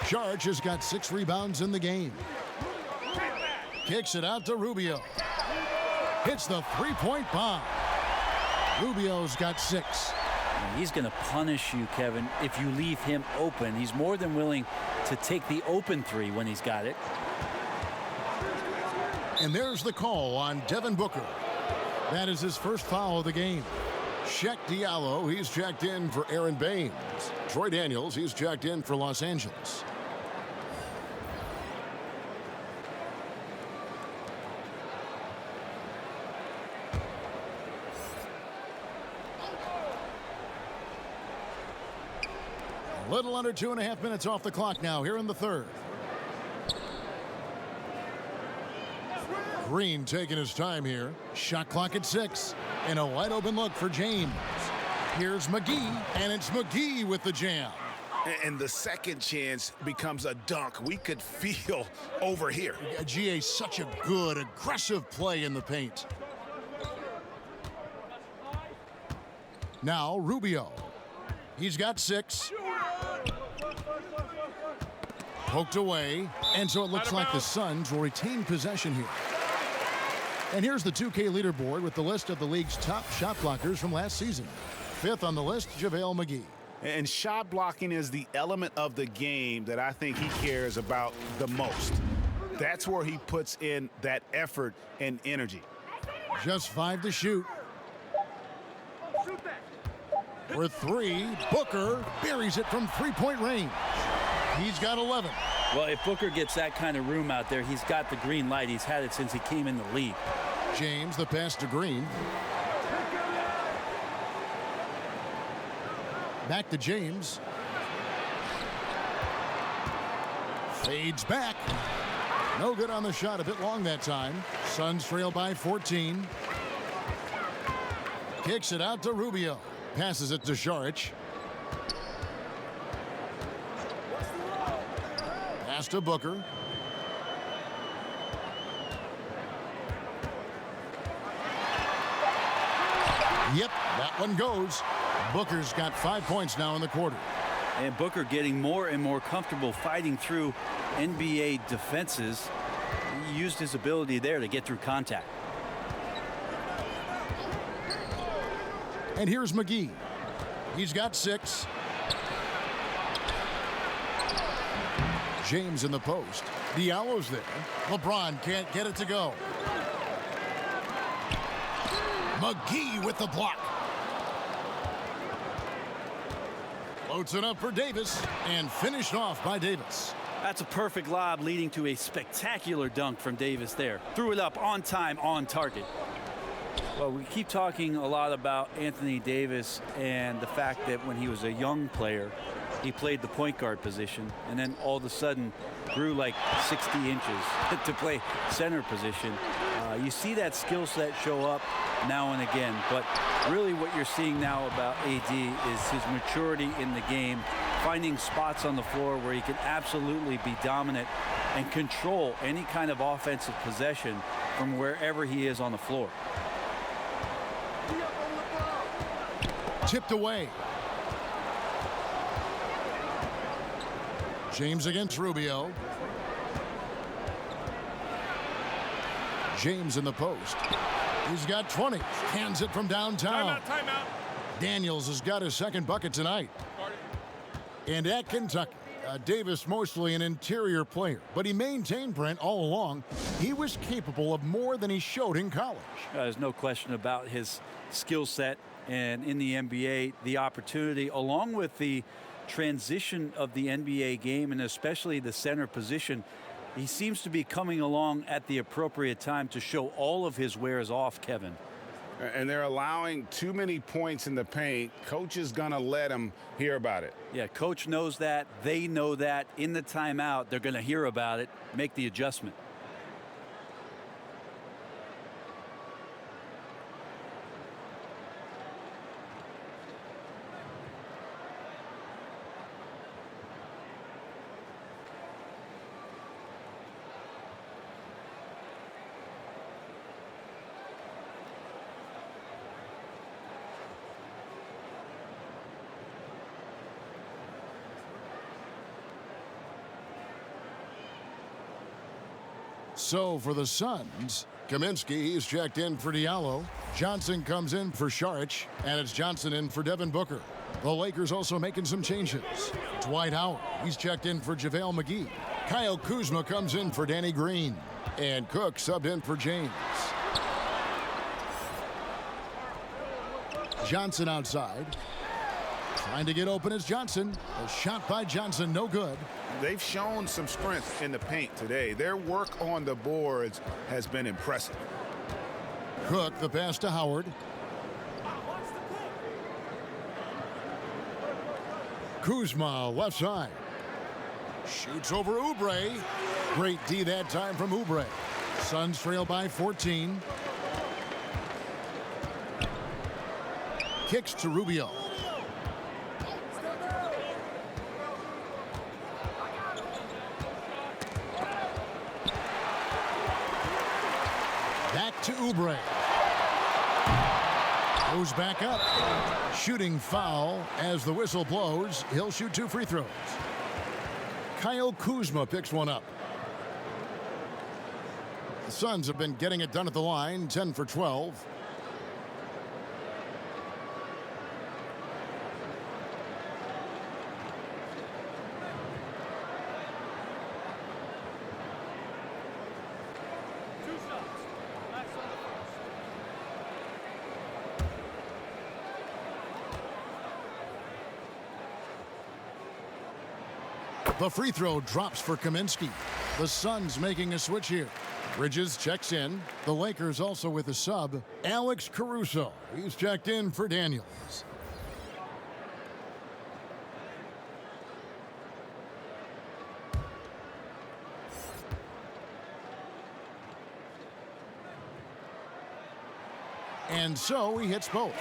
Saric has got 6 rebounds in the game. Kicks it out to Rubio. Hits the three-point bomb. Rubio's got 6. He's going to punish you, Kevin, if you leave him open. He's more than willing to take the open 3 when he's got it. And there's the call on Devin Booker. That is his first foul of the game. Sheck Diallo, he's checked in for Aaron Baines. Troy Daniels, he's checked in for Los Angeles. A little under 2.5 minutes off the clock now here in the third. Green taking his time here. Shot clock at 6. And a wide open look for James. Here's McGee, and it's McGee with the jam. And the second chance becomes a dunk. We could feel over here. GA, such a good, aggressive play in the paint. Now Rubio. He's got 6. Poked away, and so it looks like the Suns will retain possession here. And here's the 2K leaderboard with the list of the league's top shot blockers from last season. 5th on the list, JaVale McGee. And shot blocking is the element of the game that I think he cares about the most. That's where he puts in that effort and energy. Just 5 to shoot. For 3, Booker buries it from 3-point range. He's got 11. Well, if Booker gets that kind of room out there, he's got the green light. He's had it since he came in the league. James, the pass to Green. Back to James. Fades back. No good on the shot. A bit long that time. Suns trail by 14. Kicks it out to Rubio. Passes it to Saric. Pass to Booker. Yep, that one goes. Booker's got 5 points now in the quarter. And Booker getting more and more comfortable fighting through NBA defenses. He used his ability there to get through contact. And here's McGee. He's got 6. James in the post. Diallo's there. LeBron can't get it to go. McGee with the block. Floats it up for Davis and finished off by Davis. That's a perfect lob leading to a spectacular dunk from Davis there. Threw it up on time, on target. Well, we keep talking a lot about Anthony Davis and the fact that when he was a young player, he played the point guard position and then all of a sudden grew like 60 inches to play center position. You see that skill set show up now and again, but really what you're seeing now about AD is his maturity in the game, finding spots on the floor where he can absolutely be dominant and control any kind of offensive possession from wherever he is on the floor. Tipped away. James against Rubio. James in the post. He's got 20. Hands it from downtown. Timeout. Daniels has got his second bucket tonight. And at Kentucky, Davis mostly an interior player, but he maintained, Brent, all along he was capable of more than he showed in college. There's no question about his skill set, and in the NBA, the opportunity, along with the transition of the NBA game, and especially the center position, he seems to be coming along at the appropriate time to show all of his wares off, Kevin. And they're allowing too many points in the paint. Coach is going to let him hear about it. Yeah, coach knows that. They know that. In the timeout, they're going to hear about it, make the adjustment. So for the Suns, Kaminsky, he's checked in for Diallo. Johnson comes in for Saric, and it's Johnson in for Devin Booker. The Lakers also making some changes. Dwight Howard, he's checked in for JaVale McGee. Kyle Kuzma comes in for Danny Green. And Cook subbed in for James. Johnson outside. Trying to get open is Johnson. A shot by Johnson, no good. They've shown some strength in the paint today. Their work on the boards has been impressive. Cook, the pass to Howard. Kuzma, left side. Shoots over Oubre. Great D that time from Oubre. Suns trail by 14. Kicks to Rubio. Back to Oubre. Goes back up. Shooting foul as the whistle blows. He'll shoot 2 free throws. Kyle Kuzma picks one up. The Suns have been getting it done at the line, 10 for 12. The free throw drops for Kaminsky. The Suns making a switch here. Bridges checks in. The Lakers also with a sub. Alex Caruso. He's checked in for Daniels. And so he hits both.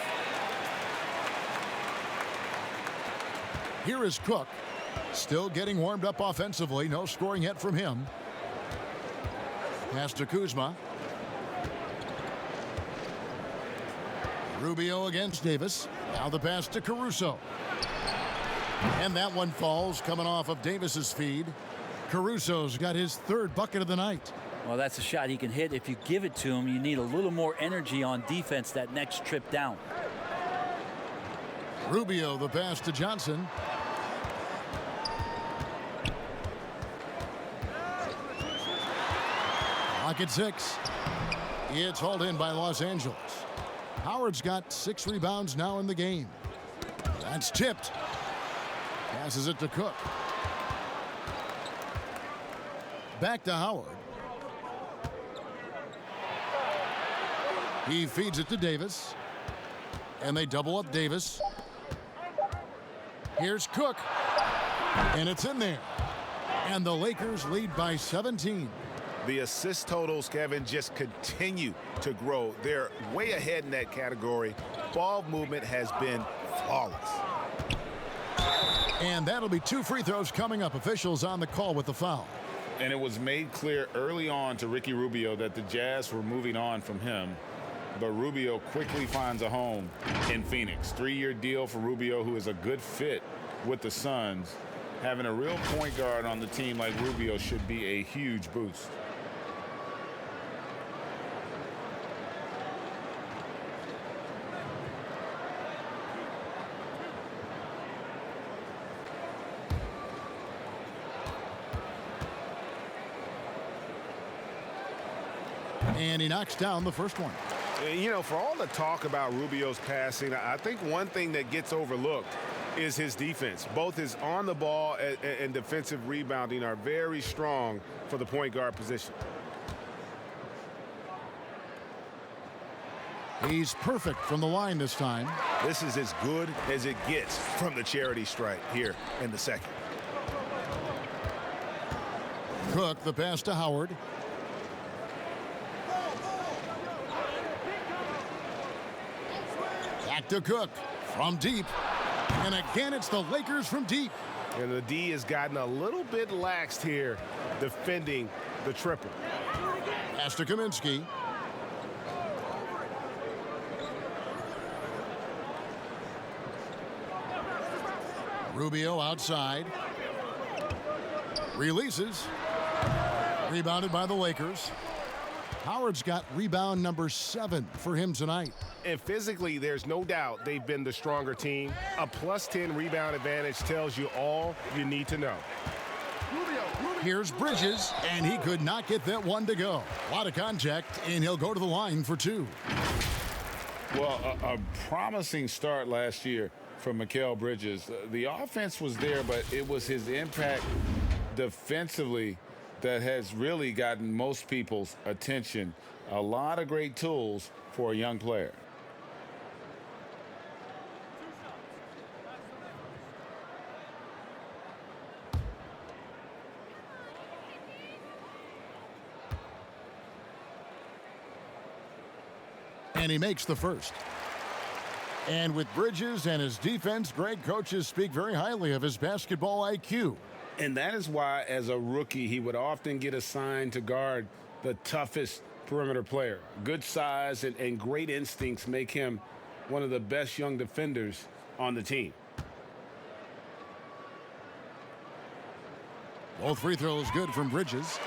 Here is Cook. Still getting warmed up offensively. No scoring yet from him. Pass to Kuzma. Rubio against Davis. Now the pass to Caruso. And that one falls coming off of Davis's feed. Caruso's got his 3rd bucket of the night. Well, that's a shot he can hit. If you give it to him, you need a little more energy on defense that next trip down. Rubio, the pass to Johnson. Clock at 6. It's hauled in by Los Angeles. Howard's got 6 rebounds now in the game. That's tipped. Passes it to Cook. Back to Howard. He feeds it to Davis. And they double up Davis. Here's Cook. And it's in there. And the Lakers lead by 17. The assist totals, Kevin, just continue to grow. They're way ahead in that category. Ball movement has been flawless. And that'll be 2 free throws coming up. Officials on the call with the foul. And it was made clear early on to Ricky Rubio that the Jazz were moving on from him. But Rubio quickly finds a home in Phoenix. 3-year deal for Rubio, who is a good fit with the Suns. Having a real point guard on the team like Rubio should be a huge boost. And he knocks down the first one. You know, for all the talk about Rubio's passing, I think one thing that gets overlooked is his defense. Both his on the ball and defensive rebounding are very strong for the point guard position. He's perfect from the line this time. This is as good as it gets from the charity stripe here in the second. Cook, the pass to Howard. Back to Cook from deep. And again, it's the Lakers from deep. And the D has gotten a little bit laxed here defending the triple. Pass to Kaminsky. Rubio outside. Releases. Rebounded by the Lakers. Howard's got rebound number 7 for him tonight. And physically, there's no doubt they've been the stronger team. A +10 rebound advantage tells you all you need to know. Here's Bridges, and he could not get that one to go. A lot of contact, and he'll go to the line for 2. Well, a promising start last year from Mikal Bridges. The offense was there, but it was his impact defensively that has really gotten most people's attention. A lot of great tools for a young player. And he makes the first. And with Bridges and his defense, great coaches speak very highly of his basketball IQ. And that is why, as a rookie, he would often get assigned to guard the toughest perimeter player. Good size and great instincts make him one of the best young defenders on the team. Both free throws good from Bridges.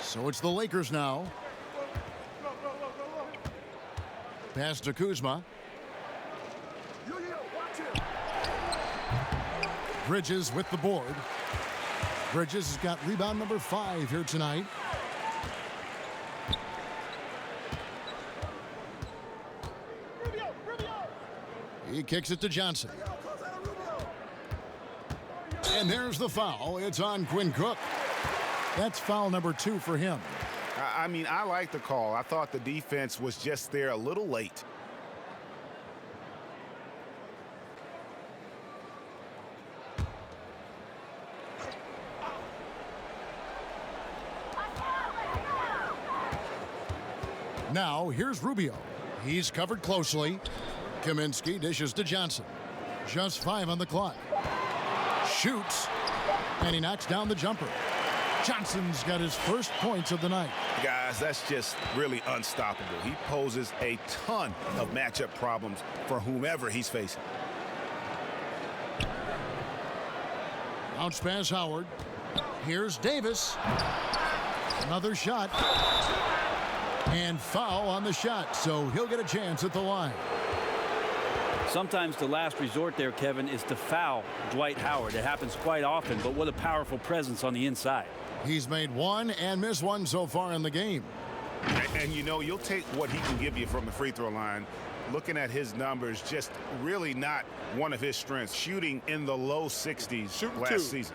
So it's the Lakers now. Pass to Kuzma. Bridges with the board. Bridges has got rebound number 5 here tonight. He kicks it to Johnson. And there's the foul. It's on Quinn Cook. That's foul number 2 for him. I mean, I like the call. I thought the defense was just there a little late. Now, here's Rubio. He's covered closely. Kaminsky dishes to Johnson. Just 5 on the clock. Shoots. And he knocks down the jumper. Johnson's got his first points of the night. Guys, that's just really unstoppable. He poses a ton of matchup problems for whomever he's facing. Bounce pass Howard. Here's Davis. Another shot. And foul on the shot, so he'll get a chance at the line. Sometimes the last resort there, Kevin, is to foul Dwight Howard. It happens quite often, but what a powerful presence on the inside. He's made 1 and missed 1 so far in the game. And you know, you'll take what he can give you from the free throw line. Looking at his numbers, just really not one of his strengths. Shooting in the low 60s last season.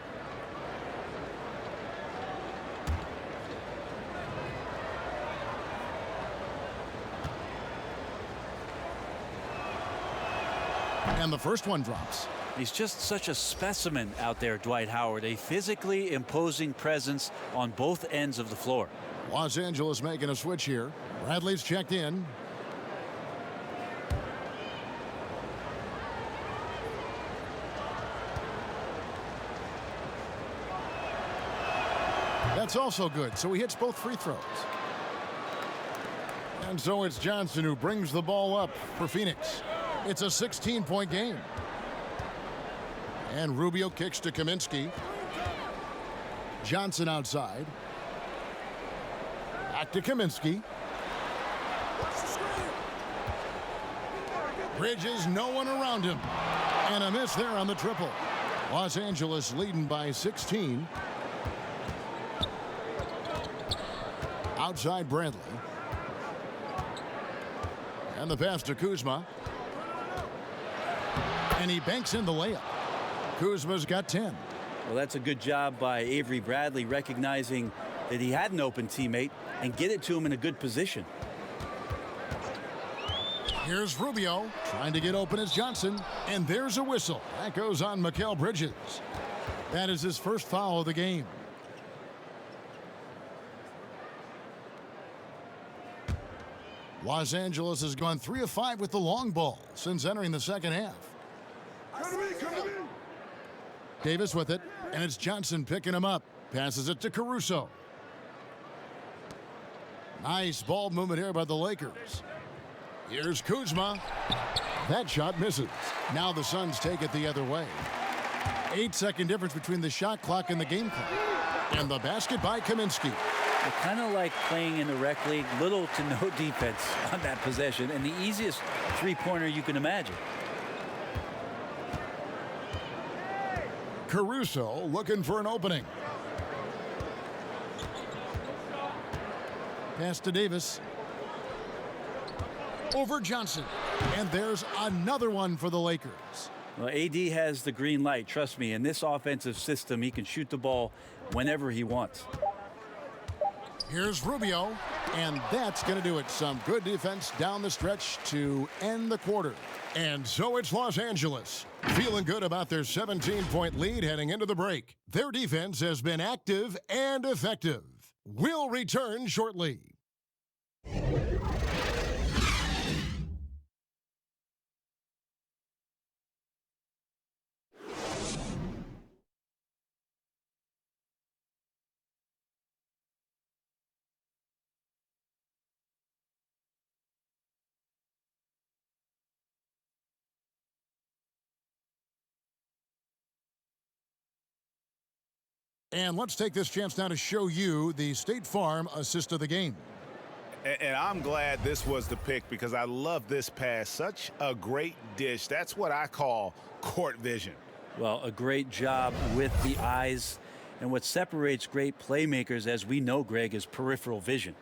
And the first one drops. He's just such a specimen out there, Dwight Howard. A physically imposing presence on both ends of the floor. Los Angeles making a switch here. Bradley's checked in. That's also good, so he hits both free throws. And so it's Johnson who brings the ball up for Phoenix. It's a 16-point game. And Rubio kicks to Kaminsky. Johnson outside. Back to Kaminsky. Bridges, no one around him. And a miss there on the triple. Los Angeles leading by 16. Outside Bradley. And the pass to Kuzma. And he banks in the layup. Kuzma's got 10. Well, that's a good job by Avery Bradley, recognizing that he had an open teammate and get it to him in a good position. Here's Rubio trying to get open as Johnson. And there's a whistle. That goes on Mikal Bridges. That is his first foul of the game. Los Angeles has gone 3 of 5 with the long ball since entering the second half. Davis with it, and it's Johnson picking him up. Passes it to Caruso. Nice ball movement here by the Lakers. Here's Kuzma. That shot misses. Now the Suns take it the other way. 8-second difference between the shot clock and the game clock. And the basket by Kaminsky. Kind of like playing in the rec league, little to no defense on that possession, and the easiest three-pointer you can imagine. Caruso looking for an opening. Pass to Davis. Over Johnson. And there's another one for the Lakers. Well, AD has the green light. Trust me, in this offensive system, he can shoot the ball whenever he wants. Here's Rubio, and that's going to do it. Some good defense down the stretch to end the quarter. And so it's Los Angeles, feeling good about their 17-point lead heading into the break. Their defense has been active and effective. We'll return shortly. And let's take this chance now to show you the State Farm assist of the game. And I'm glad this was the pick because I love this pass. Such a great dish. That's what I call court vision. Well, a great job with the eyes. And what separates great playmakers, as we know, Greg, is peripheral vision.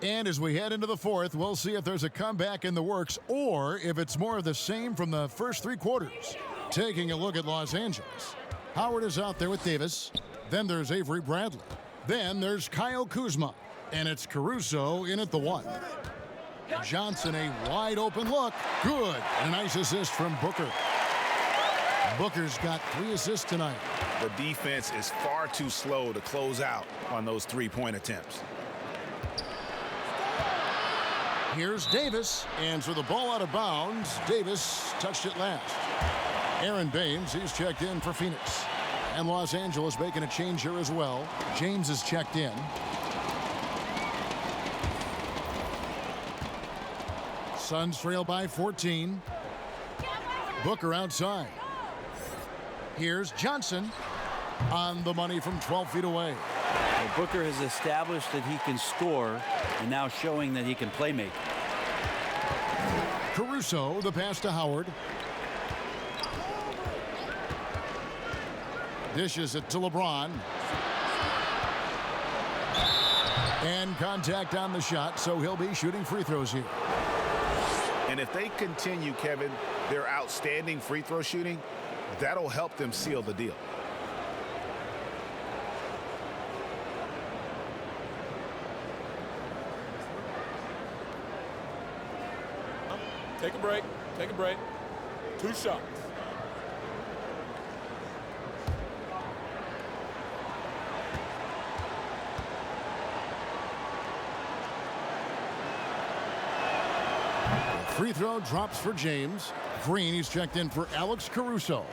And as we head into the fourth, we'll see if there's a comeback in the works or if it's more of the same from the first 3 quarters. Taking a look at Los Angeles. Howard is out there with Davis. Then there's Avery Bradley. Then there's Kyle Kuzma. And it's Caruso in at the 1. Johnson, a wide open look. Good. A nice assist from Booker. Booker's got 3 assists tonight. The defense is far too slow to close out on those 3-point attempts. Here's Davis, and so the ball out of bounds. Davis touched it last. Aaron Baines, he's checked in for Phoenix. And Los Angeles making a change here as well. James is checked in. Suns trail by 14. Booker outside. Here's Johnson on the money from 12 feet away. Well, Booker has established that he can score and now showing that he can play make. Caruso, the pass to Howard. Dishes it to LeBron. And contact on the shot, so he'll be shooting free throws here. And if they continue, Kevin, their outstanding free throw shooting, that'll help them seal the deal. Take a break. Take a break. 2 shots. Free throw drops for James. Green, he's checked in for Alex Caruso.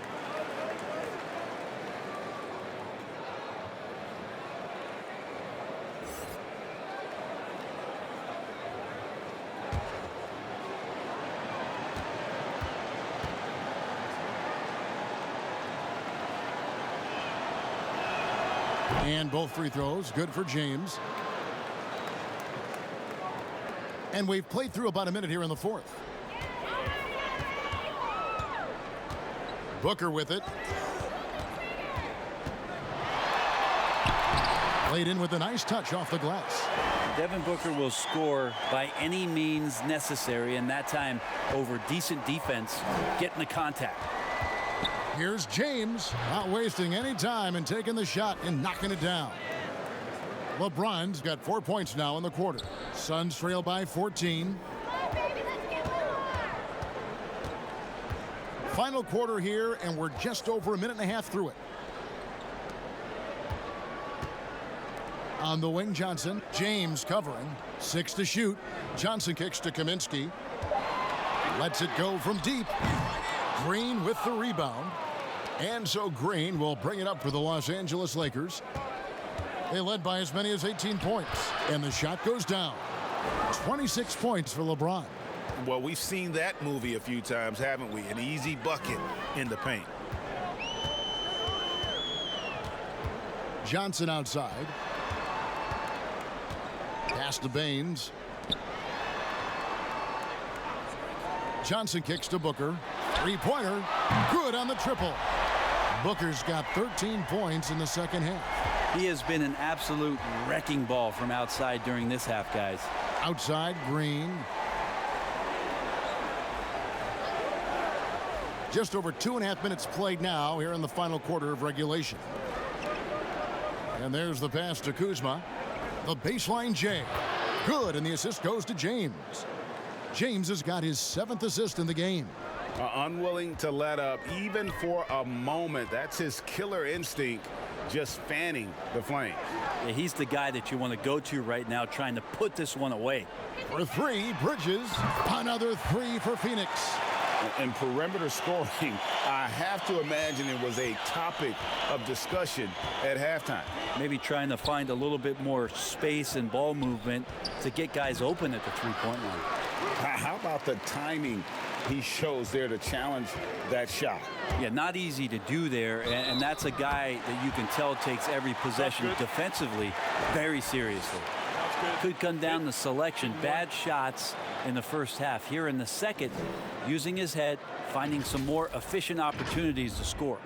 And both free throws good for James. And we've played through about a minute here in the fourth. Booker with it. Laid in with a nice touch off the glass. Devin Booker will score by any means necessary, and that time over decent defense, getting the contact. Here's James, not wasting any time and taking the shot and knocking it down. LeBron's got 4 points now in the quarter. Suns trail by 14. Final quarter here, and we're just over a minute and a half through it. On the wing, Johnson. James covering. 6 to shoot. Johnson kicks to Kaminsky. Lets it go from deep. Green with the rebound. And so Green will bring it up for the Los Angeles Lakers. They led by as many as 18 points. And the shot goes down. 26 points for LeBron. Well, we've seen that movie a few times, haven't we? An easy bucket in the paint. Johnson outside. Pass to Baines. Johnson kicks to Booker. Three-pointer. Good on the triple. Booker's got 13 points in the second half. He has been an absolute wrecking ball from outside during this half, guys. Outside, Green. Just over 2.5 minutes played now here in the final quarter of regulation. And there's the pass to Kuzma. The baseline J. Good, and the assist goes to James. James has got his 7th assist in the game. Unwilling to let up even for a moment. That's his killer instinct, just fanning the flame. Yeah, he's the guy that you want to go to right now, trying to put this one away. For 3, Bridges. Another 3 for Phoenix. And perimeter scoring, I have to imagine it was a topic of discussion at halftime. Maybe trying to find a little bit more space and ball movement to get guys open at the three-point line. How about the timing he shows there to challenge that shot? Yeah, not easy to do there, and that's a guy that you can tell takes every possession defensively very seriously. Could come down to selection. Bad shots in the first half. Here in the second, using his head, finding some more efficient opportunities to score.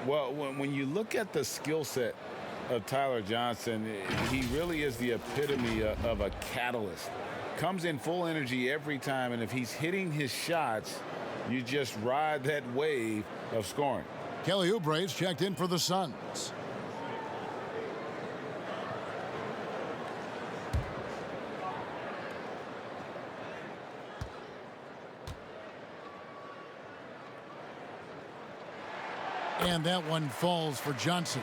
Well, when you look at the skill set of Tyler Johnson, he really is the epitome of a catalyst. Comes in full energy every time, and if he's hitting his shots, you just ride that wave of scoring. Kelly Oubre's checked in for the Suns. And that one falls for Johnson.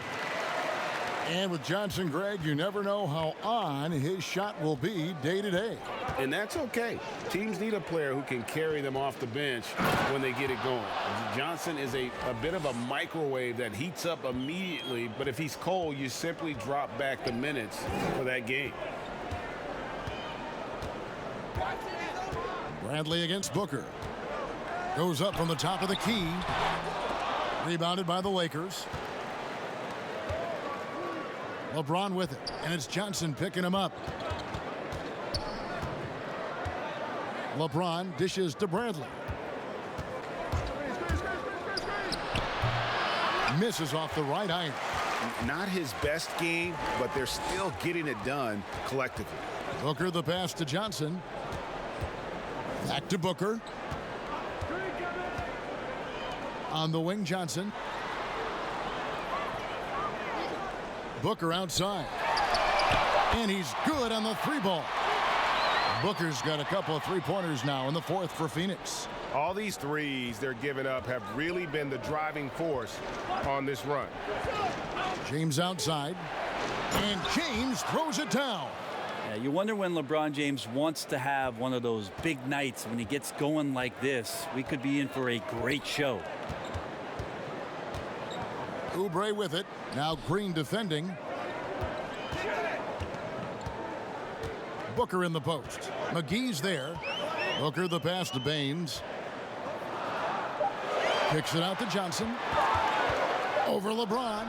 And with Johnson, Greg, you never know how on his shot will be day to day. And that's okay. Teams need a player who can carry them off the bench when they get it going. Johnson is a bit of a microwave that heats up immediately, but if he's cold, you simply drop back the minutes for that game. Bradley against Booker. Goes up from the top of the key. Rebounded by the Lakers. LeBron with it, and it's Johnson picking him up. LeBron dishes to Bradley. Misses off the right iron. Not his best game, but they're still getting it done collectively. Booker the pass to Johnson. Back to Booker. On the wing, Johnson. Booker outside. And he's good on the 3-ball. Booker's got a couple of 3-pointers now in the 4th for Phoenix. All these threes they're giving up have really been the driving force on this run. James outside. And James throws it down. Yeah, you wonder when LeBron James wants to have one of those big nights when he gets going like this. We could be in for a great show. Oubre with it. Now Green defending. Booker in the post. McGee's there. Booker the pass to Baines. Kicks it out to Johnson. Over LeBron.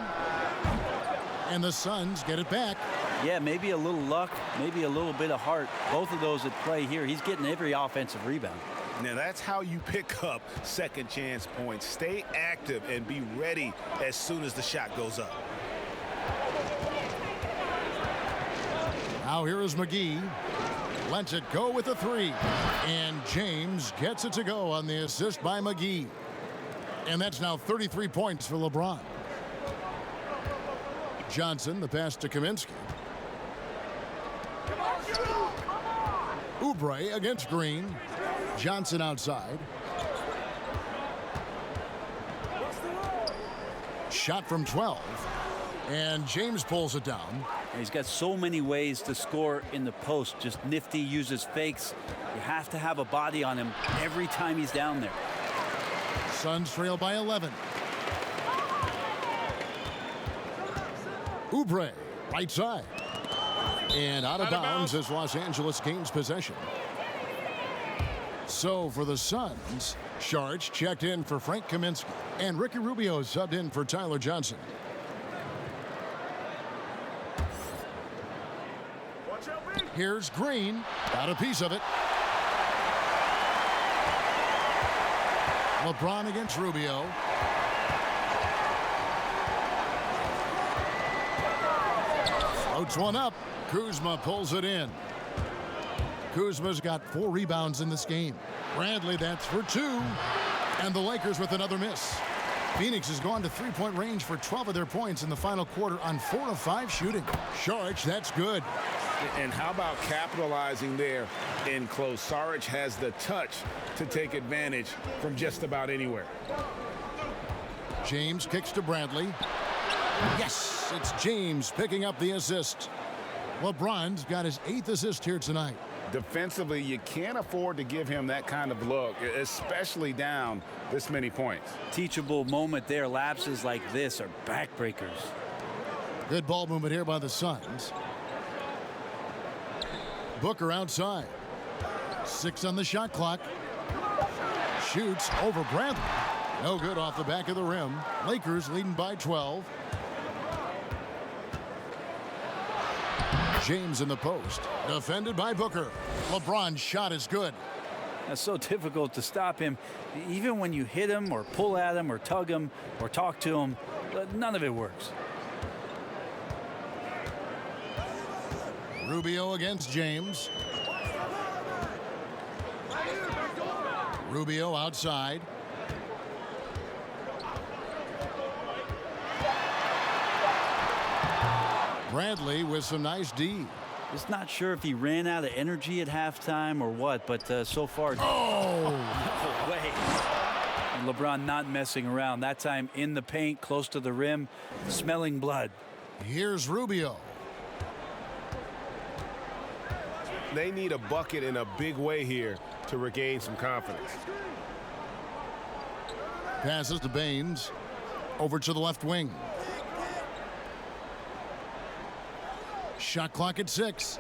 And the Suns get it back. Yeah, maybe a little luck, maybe a little bit of heart. Both of those at play here. He's getting every offensive rebound. Now that's how you pick up second chance points. Stay active and be ready as soon as the shot goes up. Now here is McGee. Lets it go with a three. And James gets it to go on the assist by McGee. And that's now 33 points for LeBron. Johnson, the pass to Kaminsky. Oubre against Green. Johnson outside. Shot from 12. And James pulls it down. He's got so many ways to score in the post. Just nifty, uses fakes. You have to have a body on him every time he's down there. Suns trail by 11. Oubre, right side. And out of bounds as Los Angeles gains possession. So for the Suns, Sharch checked in for Frank Kaminsky. And Ricky Rubio subbed in for Tyler Johnson. Here's Green. Got a piece of it. LeBron against Rubio. Floats one up. Kuzma pulls it in. Kuzma's got 4 rebounds in this game. Bradley, that's for 2. And the Lakers with another miss. Phoenix has gone to three-point range for 12 of their points in the final quarter on 4 of 5 shooting. Saric, that's good. And how about capitalizing there in close? Saric has the touch to take advantage from just about anywhere. James kicks to Bradley. Yes, it's James picking up the assist. LeBron's got his 8th assist here tonight. Defensively, you can't afford to give him that kind of look, especially down this many points. Teachable moment there. Lapses like this are backbreakers. Good ball movement here by the Suns. Booker outside. 6 on the shot clock. Shoots over Bradley. No good off the back of the rim. Lakers leading by 12. James in the post. Defended by Booker. LeBron's shot is good. That's so difficult to stop him. Even when you hit him or pull at him or tug him or talk to him, none of it works. Rubio against James. Rubio outside. Bradley with some nice D. Just not sure if he ran out of energy at halftime or what, but so far. Oh! No way. And LeBron not messing around. That time in the paint, close to the rim, smelling blood. Here's Rubio. They need a bucket in a big way here to regain some confidence. Passes to Baines. Over to the left wing. Shot clock at 6.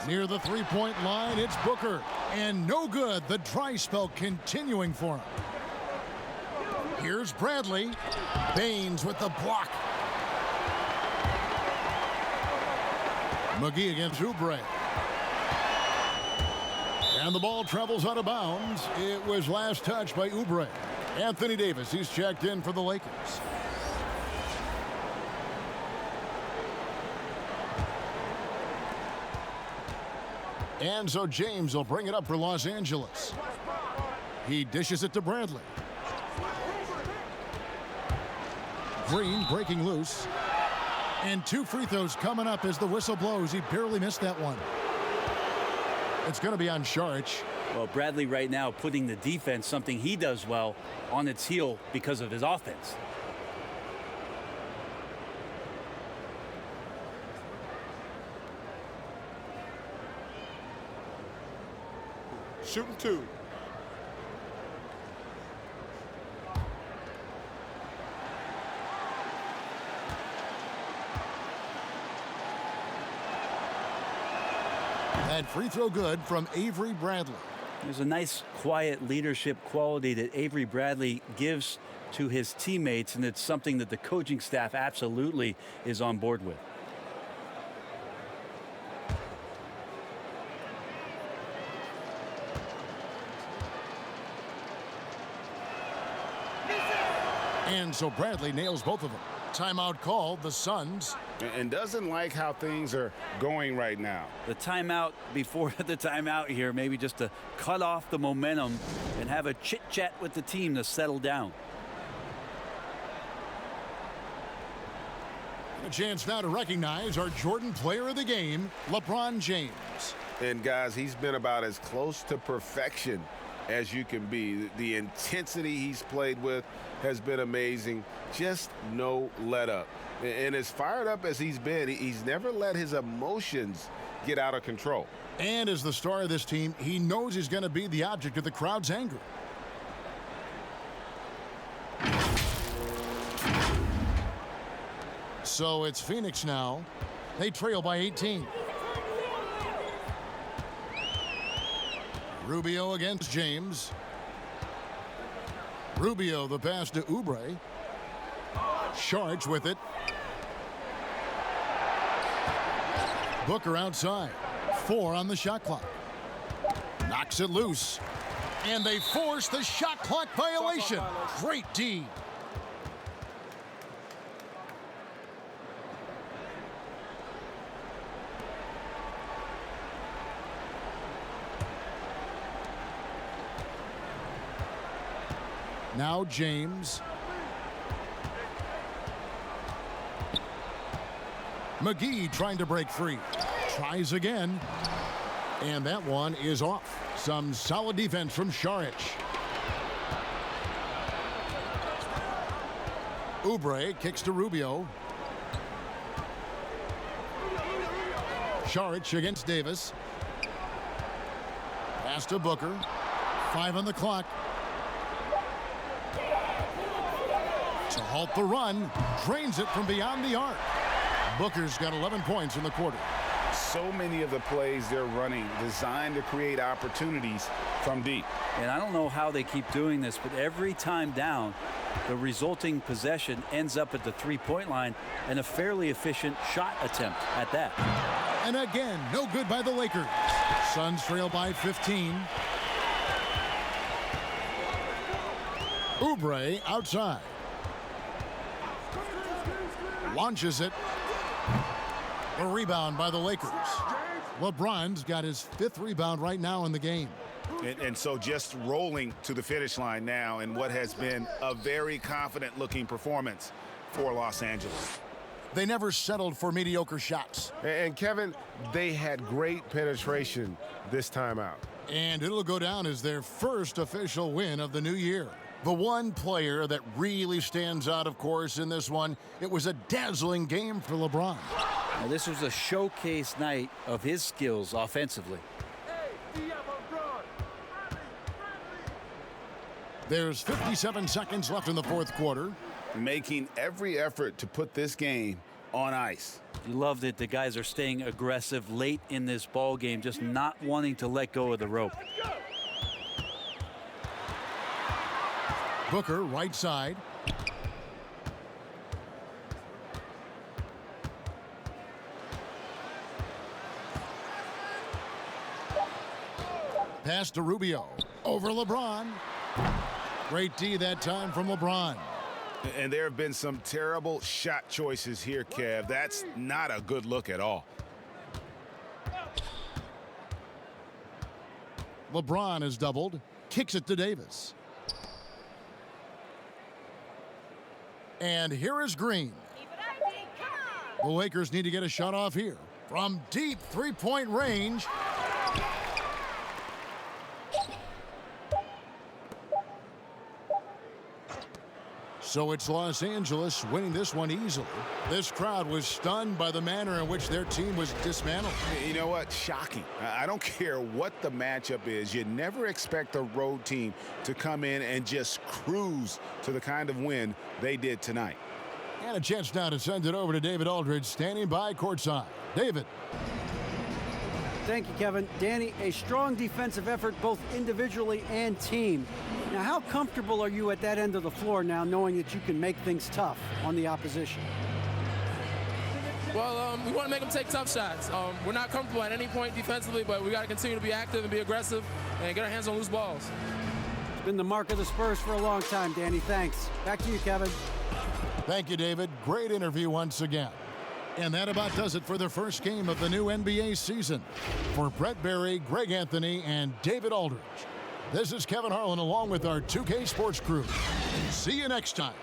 Near the three-point line, it's Booker. And no good. The dry spell continuing for him. Here's Bradley. Baines with the block. McGee against Oubre. And the ball travels out of bounds. It was last touched by Oubre. Anthony Davis, he's checked in for the Lakers. And so James will bring it up for Los Angeles. He dishes it to Bradley. Green breaking loose. And 2 free throws coming up as the whistle blows. He barely missed that one. It's going to be on Saric. Well, Bradley right now putting the defense, something he does well, on its heel because of his offense. Shooting 2. That free throw good from Avery Bradley. There's a nice, quiet leadership quality that Avery Bradley gives to his teammates, and it's something that the coaching staff absolutely is on board with. And so Bradley nails both of them. Timeout called, the Suns. And doesn't like how things are going right now. The timeout before the timeout here, maybe just to cut off the momentum and have a chit-chat with the team to settle down. A chance now to recognize our Jordan Player of the Game, LeBron James. And guys, he's been about as close to perfection as you can be. The intensity he's played with has been amazing. Just no let up. And as fired up as he's been, he's never let his emotions get out of control. And as the star of this team, he knows he's going to be the object of the crowd's anger. So it's Phoenix now. They trail by 18. Rubio against James. Rubio the pass to Oubre. Sharge with it. Booker outside. 4 on the shot clock. Knocks it loose. And they force the shot clock violation. Great D. Now James. McGee trying to break free. Tries again. And that one is off. Some solid defense from Saric. Oubre kicks to Rubio. Saric against Davis. Pass to Booker. 5 on the clock. To halt the run, drains it from beyond the arc. Booker's got 11 points in the quarter. So many of the plays they're running designed to create opportunities from deep. And I don't know how they keep doing this, but every time down, the resulting possession ends up at the three-point line and a fairly efficient shot attempt at that. And again, no good by the Lakers. Suns trail by 15. Oubre outside. Launches it. A rebound by the Lakers. LeBron's got his 5th rebound right now in the game. And so just rolling to the finish line now in what has been a very confident looking performance for Los Angeles. They never settled for mediocre shots. And Kevin, they had great penetration this time out. And it'll go down as their first official win of the new year. The one player that really stands out, of course, in this one, it was a dazzling game for LeBron. Now, this was a showcase night of his skills offensively. There's 57 seconds left in the 4th quarter. Making every effort to put this game on ice. You love that the guys are staying aggressive late in this ball game, just not wanting to let go of the rope. Booker right side. Pass to Rubio. Over LeBron. Great D that time from LeBron. And there have been some terrible shot choices here, Kev. That's not a good look at all. LeBron is doubled. Kicks it to Davis. And here is Green. The Lakers need to get a shot off here. From deep three-point range. So it's Los Angeles winning this one easily. This crowd was stunned by the manner in which their team was dismantled. You know what? Shocking. I don't care what the matchup is. You never expect a road team to come in and just cruise to the kind of win they did tonight. And a chance now to send it over to David Aldridge, standing by courtside. David. Thank you, Kevin. Danny, a strong defensive effort both individually and team. Now, how comfortable are you at that end of the floor now, knowing that you can make things tough on the opposition? Well, we want to make them take tough shots. We're not comfortable at any point defensively, but we got to continue to be active and be aggressive and get our hands on loose balls. It's been the mark of the Spurs for a long time, Danny. Thanks. Back to you, Kevin. Thank you, David. Great interview once again. And that about does it for the first game of the new NBA season. For Brett Berry, Greg Anthony, and David Aldridge, this is Kevin Harlan along with our 2K Sports crew. See you next time.